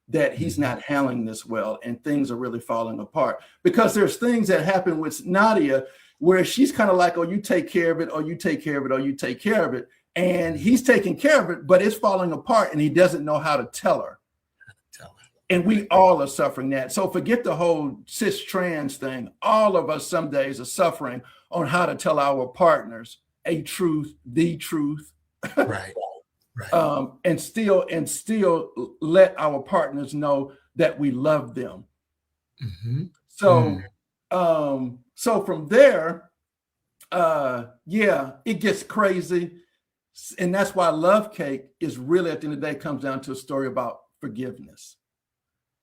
that he's not handling this well and things are really falling apart. Because there's things that happen with Nadia where she's kind of like, oh, you take care of it, or you take care of it, or you take care of it. And he's taking care of it, but it's falling apart and he doesn't know how to tell her. And we all are suffering that. So forget the whole cis trans thing. All of us some days are suffering on how to tell our partners a truth, the truth. Right. And still let our partners know that we love them. Mm-hmm. So from there, it gets crazy. And that's why Love Cake is really, at the end of the day, comes down to a story about forgiveness.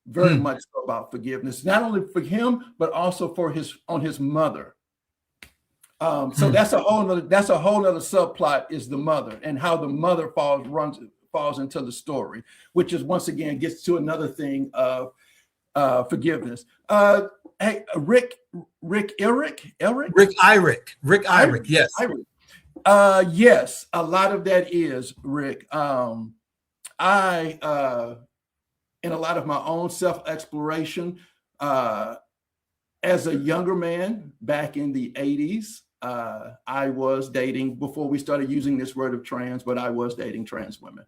Very much so about forgiveness, not only for him, but also for his mother. So that's a whole other subplot, is the mother and how the mother falls into the story, which is once again gets to another thing of forgiveness. Hey, Rick Eyrick, yes. Yes, a lot of that is Rick. In a lot of my own self-exploration, as a younger man back in the 80s, I was dating, before we started using this word of trans, but I was dating trans women.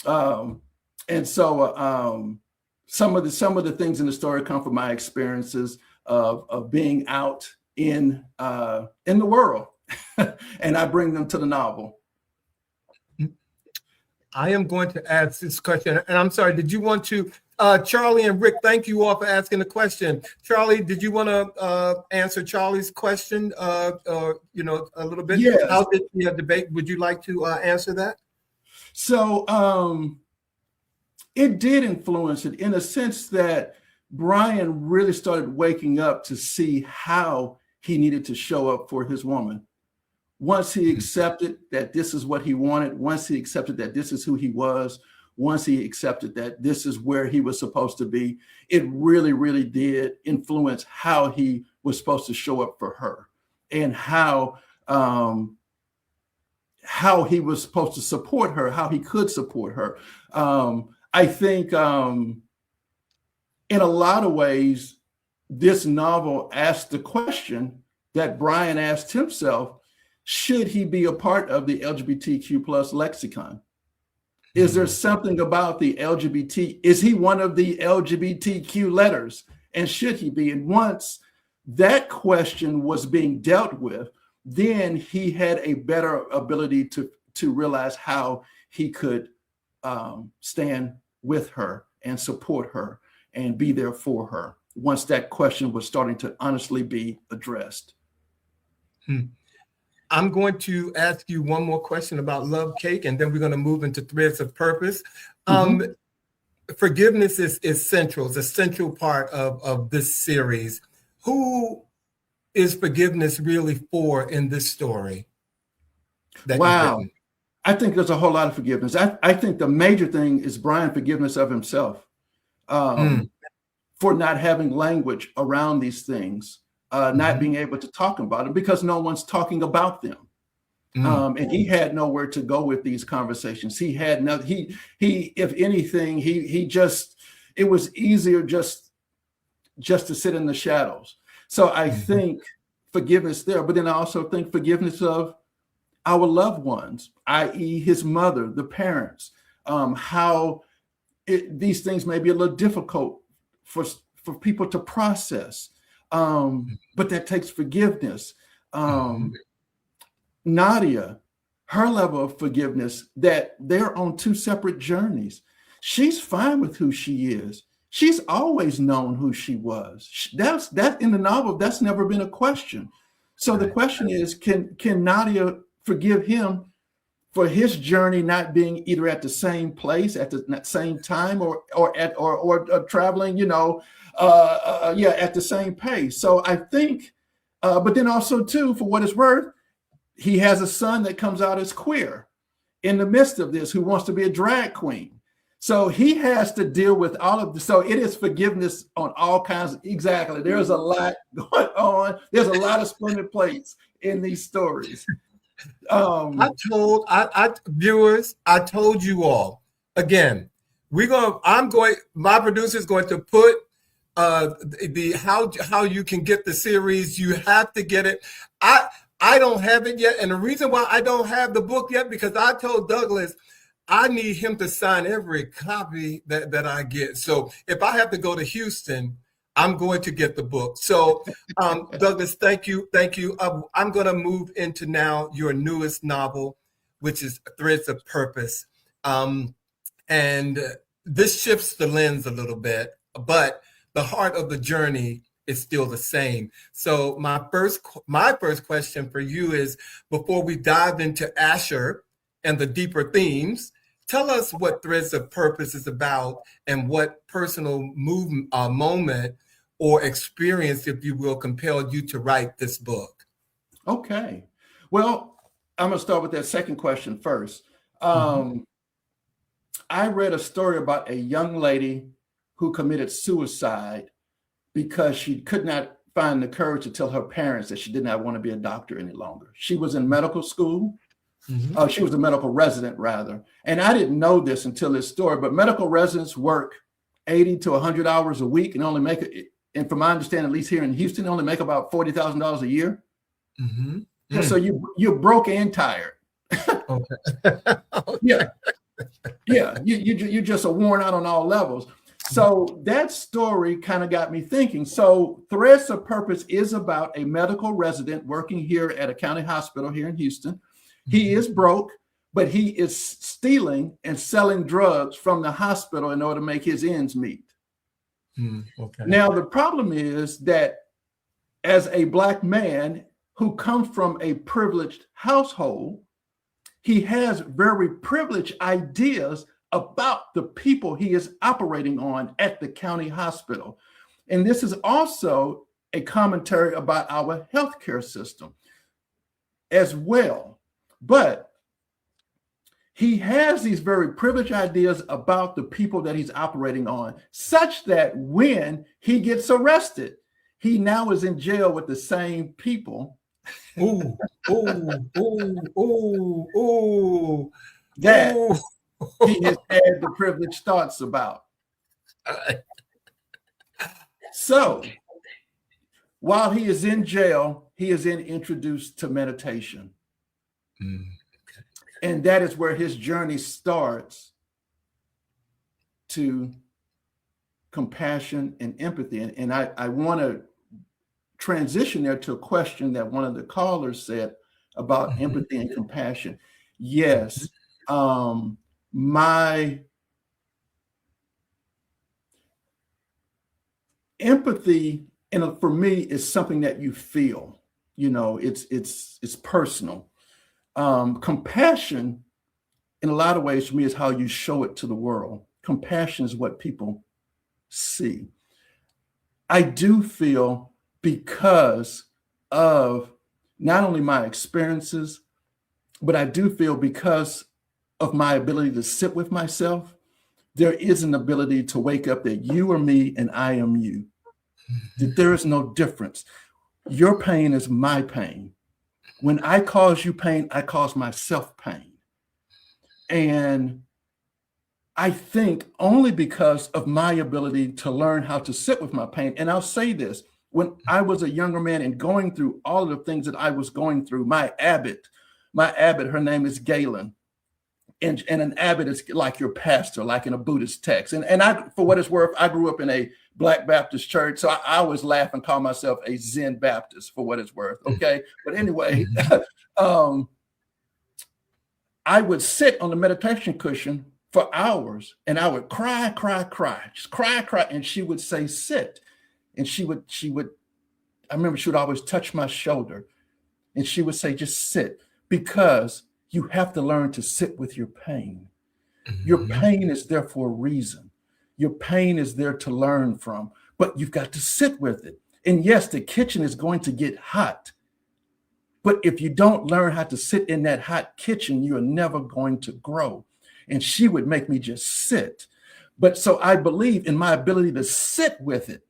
And so some of the things in the story come from my experiences of being out in the world, and I bring them to the novel. I am going to ask this question, and I'm sorry, did you want to Charlie and Rick, thank you all for asking the question. Charlie, did you want to answer Charlie's question? A little bit. Yes. How did the debate? Would you like to answer that? So it did influence it in a sense that Brian really started waking up to see how he needed to show up for his woman. Once he accepted that this is what he wanted, once he accepted that this is who he was, once he accepted that this is where he was supposed to be, it really, really did influence how he was supposed to show up for her and how he was supposed to support her, how he could support her. I think in a lot of ways, this novel asked the question that Brian asked himself: should he be a part of the LGBTQ plus lexicon? Is there something about the LGBT? Is he one of the LGBTQ letters? And should he be? And once that question was being dealt with, then he had a better ability to realize how he could stand with her and support her and be there for her once that question was starting to honestly be addressed. I'm going to ask you one more question about Love Cake, and then we're going to move into Threads of Purpose. Forgiveness is central. It's a central part of this series. Who is forgiveness really for in this story? Wow. I think there's a whole lot of forgiveness. I think the major thing is Brian's forgiveness of himself for not having language around these things. Not being able to talk about them because no one's talking about them. And he had nowhere to go with these conversations. He had no, he, if anything, it was easier just to sit in the shadows. So I think forgiveness there, but then I also think forgiveness of our loved ones, i.e. his mother, the parents, these things may be a little difficult for people to process. But that takes forgiveness. Nadia, her level of forgiveness, that they're on two separate journeys. She's fine with who she is. She's always known who she was. That in the novel, that's never been a question. So the question is, can Nadia forgive him for his journey not being either at the same place at the same time or traveling, at the same pace. So I think, but then also too, for what it's worth, he has a son that comes out as queer in the midst of this, who wants to be a drag queen. So he has to deal with all of this. So it is forgiveness on all kinds. Exactly. There's a lot going on. There's a lot of spinning plates in these stories. Viewers, I told you all, again, my producer is going to put how you can get the series. You have to get it. I don't have it yet. And the reason why I don't have the book yet, because I told Douglas, I need him to sign every copy that I get. So if I have to go to Houston, I'm going to get the book. So Douglas, thank you. I'm going to move into now your newest novel, which is Threads of Purpose. And this shifts the lens a little bit, but the heart of the journey is still the same. So my first question for you is, before we dive into Asher and the deeper themes, tell us what Threads of Purpose is about and what personal moment or experience, if you will, compelled you to write this book. Okay. Well, I'm going to start with that second question first. I read a story about a young lady who committed suicide because she could not find the courage to tell her parents that she did not want to be a doctor any longer. She was in medical school. She was a medical resident, rather. And I didn't know this until this story, but medical residents work 80 to 100 hours a week and only make it, and from my understanding, at least here in Houston, only make about $40,000 a year. So you're broke and tired. Yeah. You just are worn out on all levels. So that story kind of got me thinking. So Threads of Purpose is about a medical resident working here at a county hospital here in Houston. He is broke, but he is stealing and selling drugs from the hospital in order to make his ends meet. Okay. Now, the problem is that as a Black man who comes from a privileged household, he has very privileged ideas about the people he is operating on at the county hospital. And this is also a commentary about our healthcare system as well. But he has these very privileged ideas about the people that he's operating on, such that when he gets arrested, he now is in jail with the same people Ooh, ooh, ooh, ooh, ooh, that ooh. he has had the privileged thoughts about. So while he is in jail, he is then introduced to meditation. Okay. And that is where his journey starts to compassion and empathy. And I want to transition there to a question that one of the callers said about empathy and compassion. Yes, my empathy, and for me, is something that you feel. It's personal. Compassion, in a lot of ways, for me, is how you show it to the world. Compassion is what people see. I do feel, because of not only my experiences, but I do feel because of my ability to sit with myself, there is an ability to wake up that you are me and I am you. That there is no difference. Your pain is my pain. When I cause you pain, I cause myself pain. And I think only because of my ability to learn how to sit with my pain. And I'll say this, when I was a younger man and going through all of the things that I was going through, my abbot, her name is Galen. And an abbot is like your pastor, like in a Buddhist text. And I, for what it's worth, I grew up in a Black Baptist church. So I always laugh and call myself a Zen Baptist, for what it's worth. Okay. But anyway, I would sit on the meditation cushion for hours and I would cry, just cry. And she would say, sit. And she would, I remember she would always touch my shoulder and she would say, just sit, because you have to learn to sit with your pain. Your pain is there for a reason. Your pain is there to learn from, but you've got to sit with it. And yes, the kitchen is going to get hot, but if you don't learn how to sit in that hot kitchen, you are never going to grow. And she would make me just sit. But so I believe in my ability to sit with it.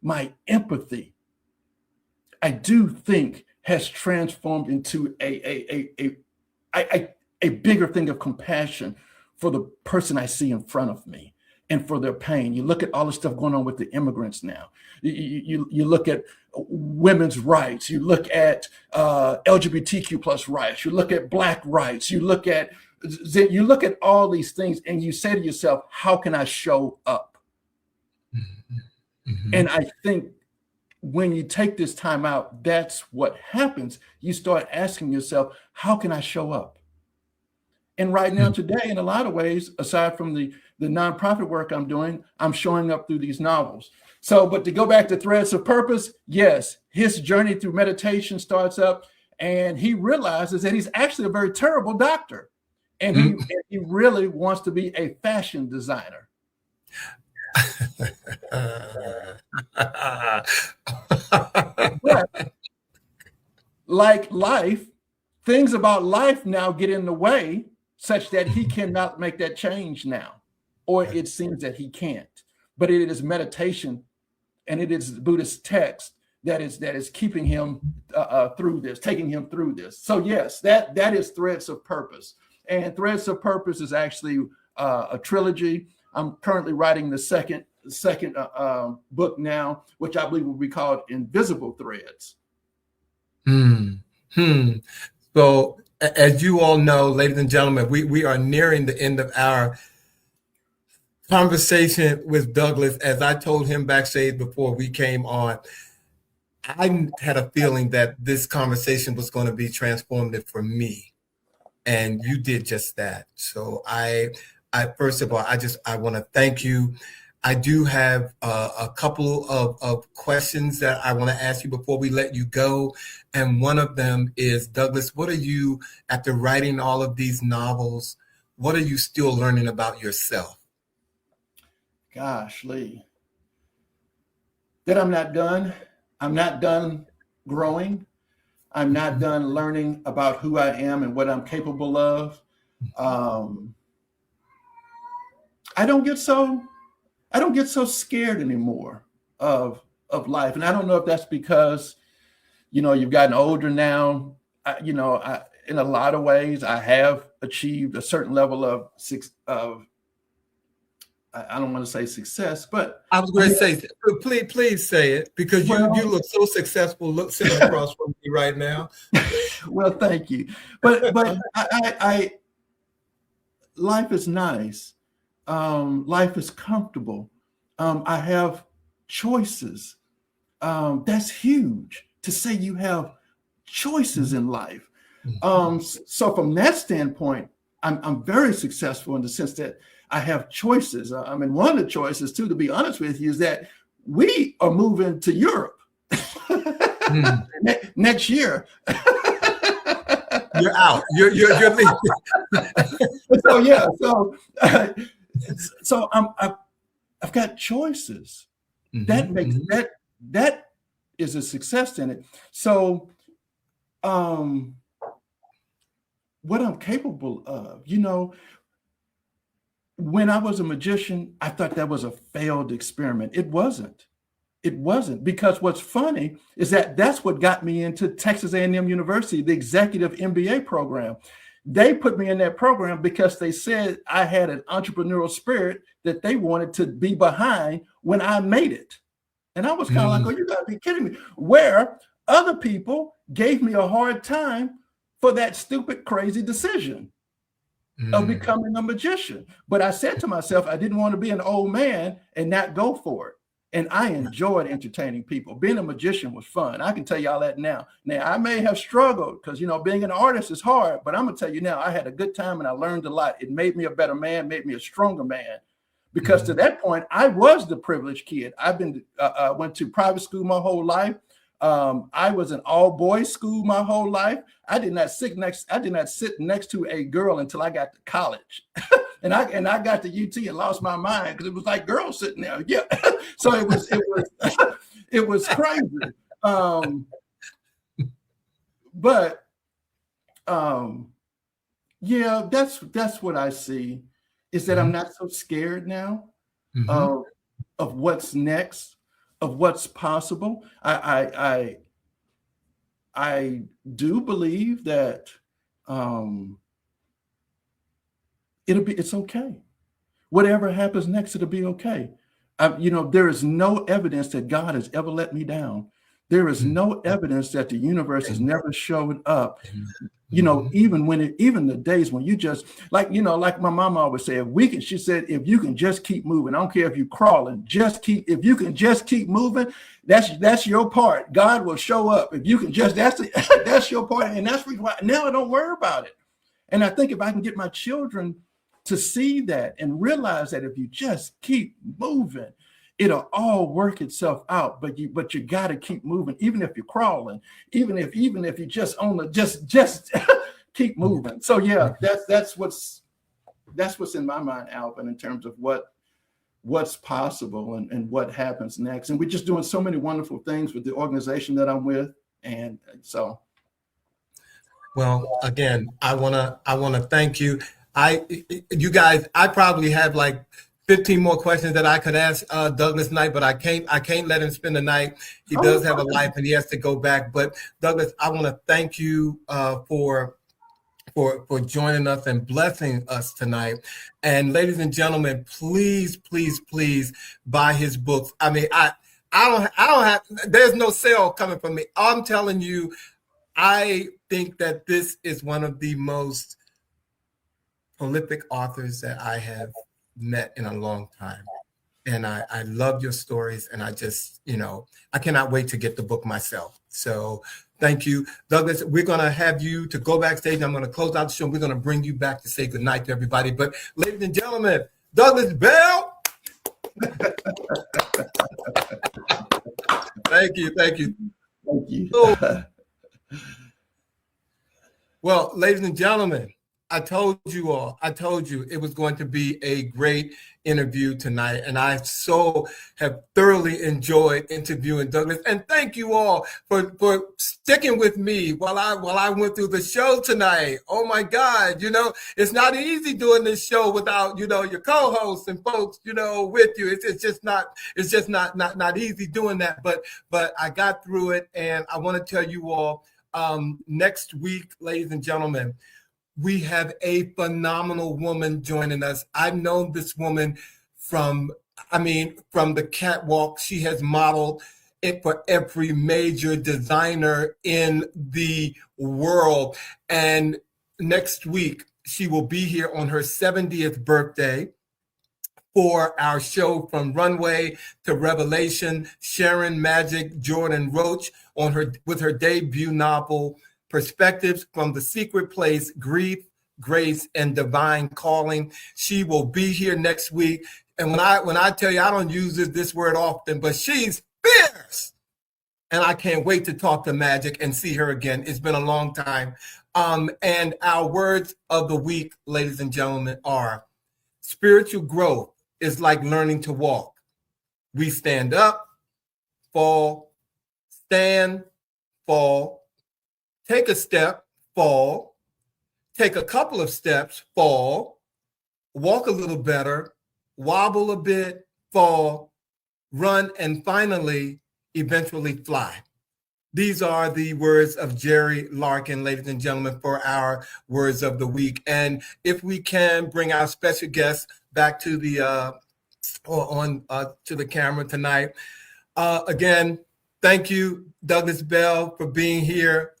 My empathy, I do think, has transformed into a bigger thing of compassion for the person I see in front of me and for their pain. You look at all the stuff going on with the immigrants now. You look at women's rights. You look at LGBTQ plus rights. You look at Black rights. You look at all these things, and you say to yourself, how can I show up? And I think when you take this time out, that's what happens. You start asking yourself, how can I show up? And right now, today, in a lot of ways, aside from the nonprofit work I'm doing, I'm showing up through these novels. So, but to go back to Threads of Purpose, yes, his journey through meditation starts up, and he realizes that he's actually a very terrible doctor. And he really wants to be a fashion designer. But like life, things about life now get in the way such that he cannot make that change now, or it seems that he can't. But it is meditation and it is Buddhist text that is keeping him through this, taking him through this. So yes, that is Threads of Purpose. And Threads of Purpose is actually a trilogy. I'm currently writing the second book now, which I believe will be called Invisible Threads. So as you all know, ladies and gentlemen, we are nearing the end of our conversation with Douglas. As I told him backstage before we came on, I had a feeling that this conversation was going to be transformative for me. And you did just that. So I first of all, I want to thank you. I do have a couple of questions that I want to ask you before we let you go. And one of them is, Douglas, what are you, after writing all of these novels, what are you still learning about yourself? Gosh, Lee, that I'm not done. I'm not done growing. I'm not done learning about who I am and what I'm capable of. I don't get so scared anymore of life. And I don't know if that's because, you've gotten older now. In a lot of ways, I have achieved a certain level of I don't want to say success, but I was going to say, please say it, because you look so successful, sitting across from me right now. Well, thank you. But I life is nice. Life is comfortable. I have choices. That's huge to say you have choices in life. So from that standpoint, I'm very successful in the sense that I have choices. One of the choices, too, to be honest with you, is that we are moving to Europe next year. You're out. You're leaving. So I've got choices. That makes that is a success in it. So what I'm capable of, when I was a magician, I thought that was a failed experiment. It wasn't. Because what's funny is that that's what got me into Texas A&M University, the executive MBA program. They put me in that program because they said I had an entrepreneurial spirit that they wanted to be behind when I made it. And I was kind of like, oh, you gotta be kidding me. Where other people gave me a hard time for that stupid, crazy decision of becoming a magician. But I said to myself, I didn't want to be an old man and not go for it. And I enjoyed entertaining people. Being a magician was fun. I can tell y'all that now. Now, I may have struggled because, being an artist is hard, but I'm going to tell you now, I had a good time and I learned a lot. It made me a better man, made me a stronger man. Because to that point, I was the privileged kid. I've been went to private school my whole life. I was in all boys school my whole life. I did not sit next to a girl until I got to college. and I got to UT and lost my mind because it was like girls sitting there. Yeah. So it was crazy. Yeah, that's what I see, is that I'm not so scared now of what's next, of what's possible. I do believe that it's okay. Whatever happens next, it'll be okay. There is no evidence that God has ever let me down. There is no evidence that the universe has never showed up. Even the days when you just like my mama always said, she said, if you can just keep moving, I don't care if you're crawling, if you can just keep moving, that's your part. God will show up. If you can that's your part. And that's why now I don't worry about it. And I think if I can get my children to see that and realize that if you just keep moving, it'll all work itself out. But you got to keep moving, even if you're crawling, even if you just keep moving. So yeah, that's what's in my mind, Alvin, in terms of what's possible and what happens next. And we're just doing so many wonderful things with the organization that I'm with, and so. Well, again, I wanna thank you. You guys, I probably have like 15 more questions that I could ask Douglas Knight, but I can't let him spend the night. He does have a life and he has to go back. But Douglas, I want to thank you for joining us and blessing us tonight. And ladies and gentlemen, please buy his books. I mean, I don't have, there's no sale coming from me. I'm telling you, I think that this is one of the most prolific authors that I have met in a long time. And I love your stories. And I just, I cannot wait to get the book myself. So thank you, Douglas. We're going to have you to go backstage. I'm going to close out the show. And we're going to bring you back to say goodnight to everybody. But ladies and gentlemen, Douglas Bell. Thank you. Thank you. So, well, ladies and gentlemen, I told you it was going to be a great interview tonight, and I so have thoroughly enjoyed interviewing Douglas. And thank you all for sticking with me while I went through the show tonight. Oh my God, it's not easy doing this show without your co-hosts and folks with you. It's just not easy doing that. But I got through it, and I want to tell you all next week, ladies and gentlemen, we have a phenomenal woman joining us. I've known this woman from the Cakewalk. She has modeled it for every major designer in the world. And next week, she will be here on her 70th birthday for our show From Runway to Revelation, Sharon Magic Jordan Roach with her debut novel, Perspectives from the Secret Place, Grief, Grace, and Divine Calling. She will be here next week. And when I tell you, I don't use this word often, but she's fierce. And I can't wait to talk to Magic and see her again. It's been a long time. And our words of the week, ladies and gentlemen, are spiritual growth is like learning to walk. We stand up, fall, stand, fall, take a step, fall, take a couple of steps, fall, walk a little better, wobble a bit, fall, run, and finally, eventually fly. These are the words of Jerry Larkin, ladies and gentlemen, for our words of the week. And if we can bring our special guest back to the to the camera tonight. Again, thank you, Douglas Bell, for being here.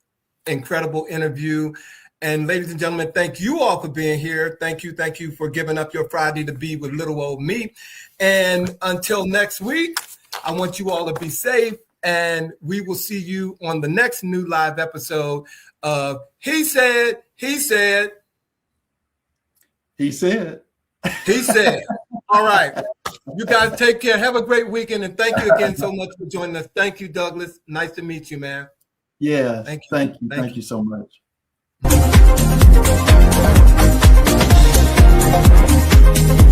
Incredible interview. And ladies and gentlemen, thank you all for being here. Thank you for giving up your Friday to be with little old me. And until next week, I want you all to be safe, and we will see you on the next new live episode of He Said. All right. You guys take care. Have a great weekend, and thank you again so much for joining us. Thank you, Douglas. Nice to meet you, man. Yeah. Thank you so much. Thank you.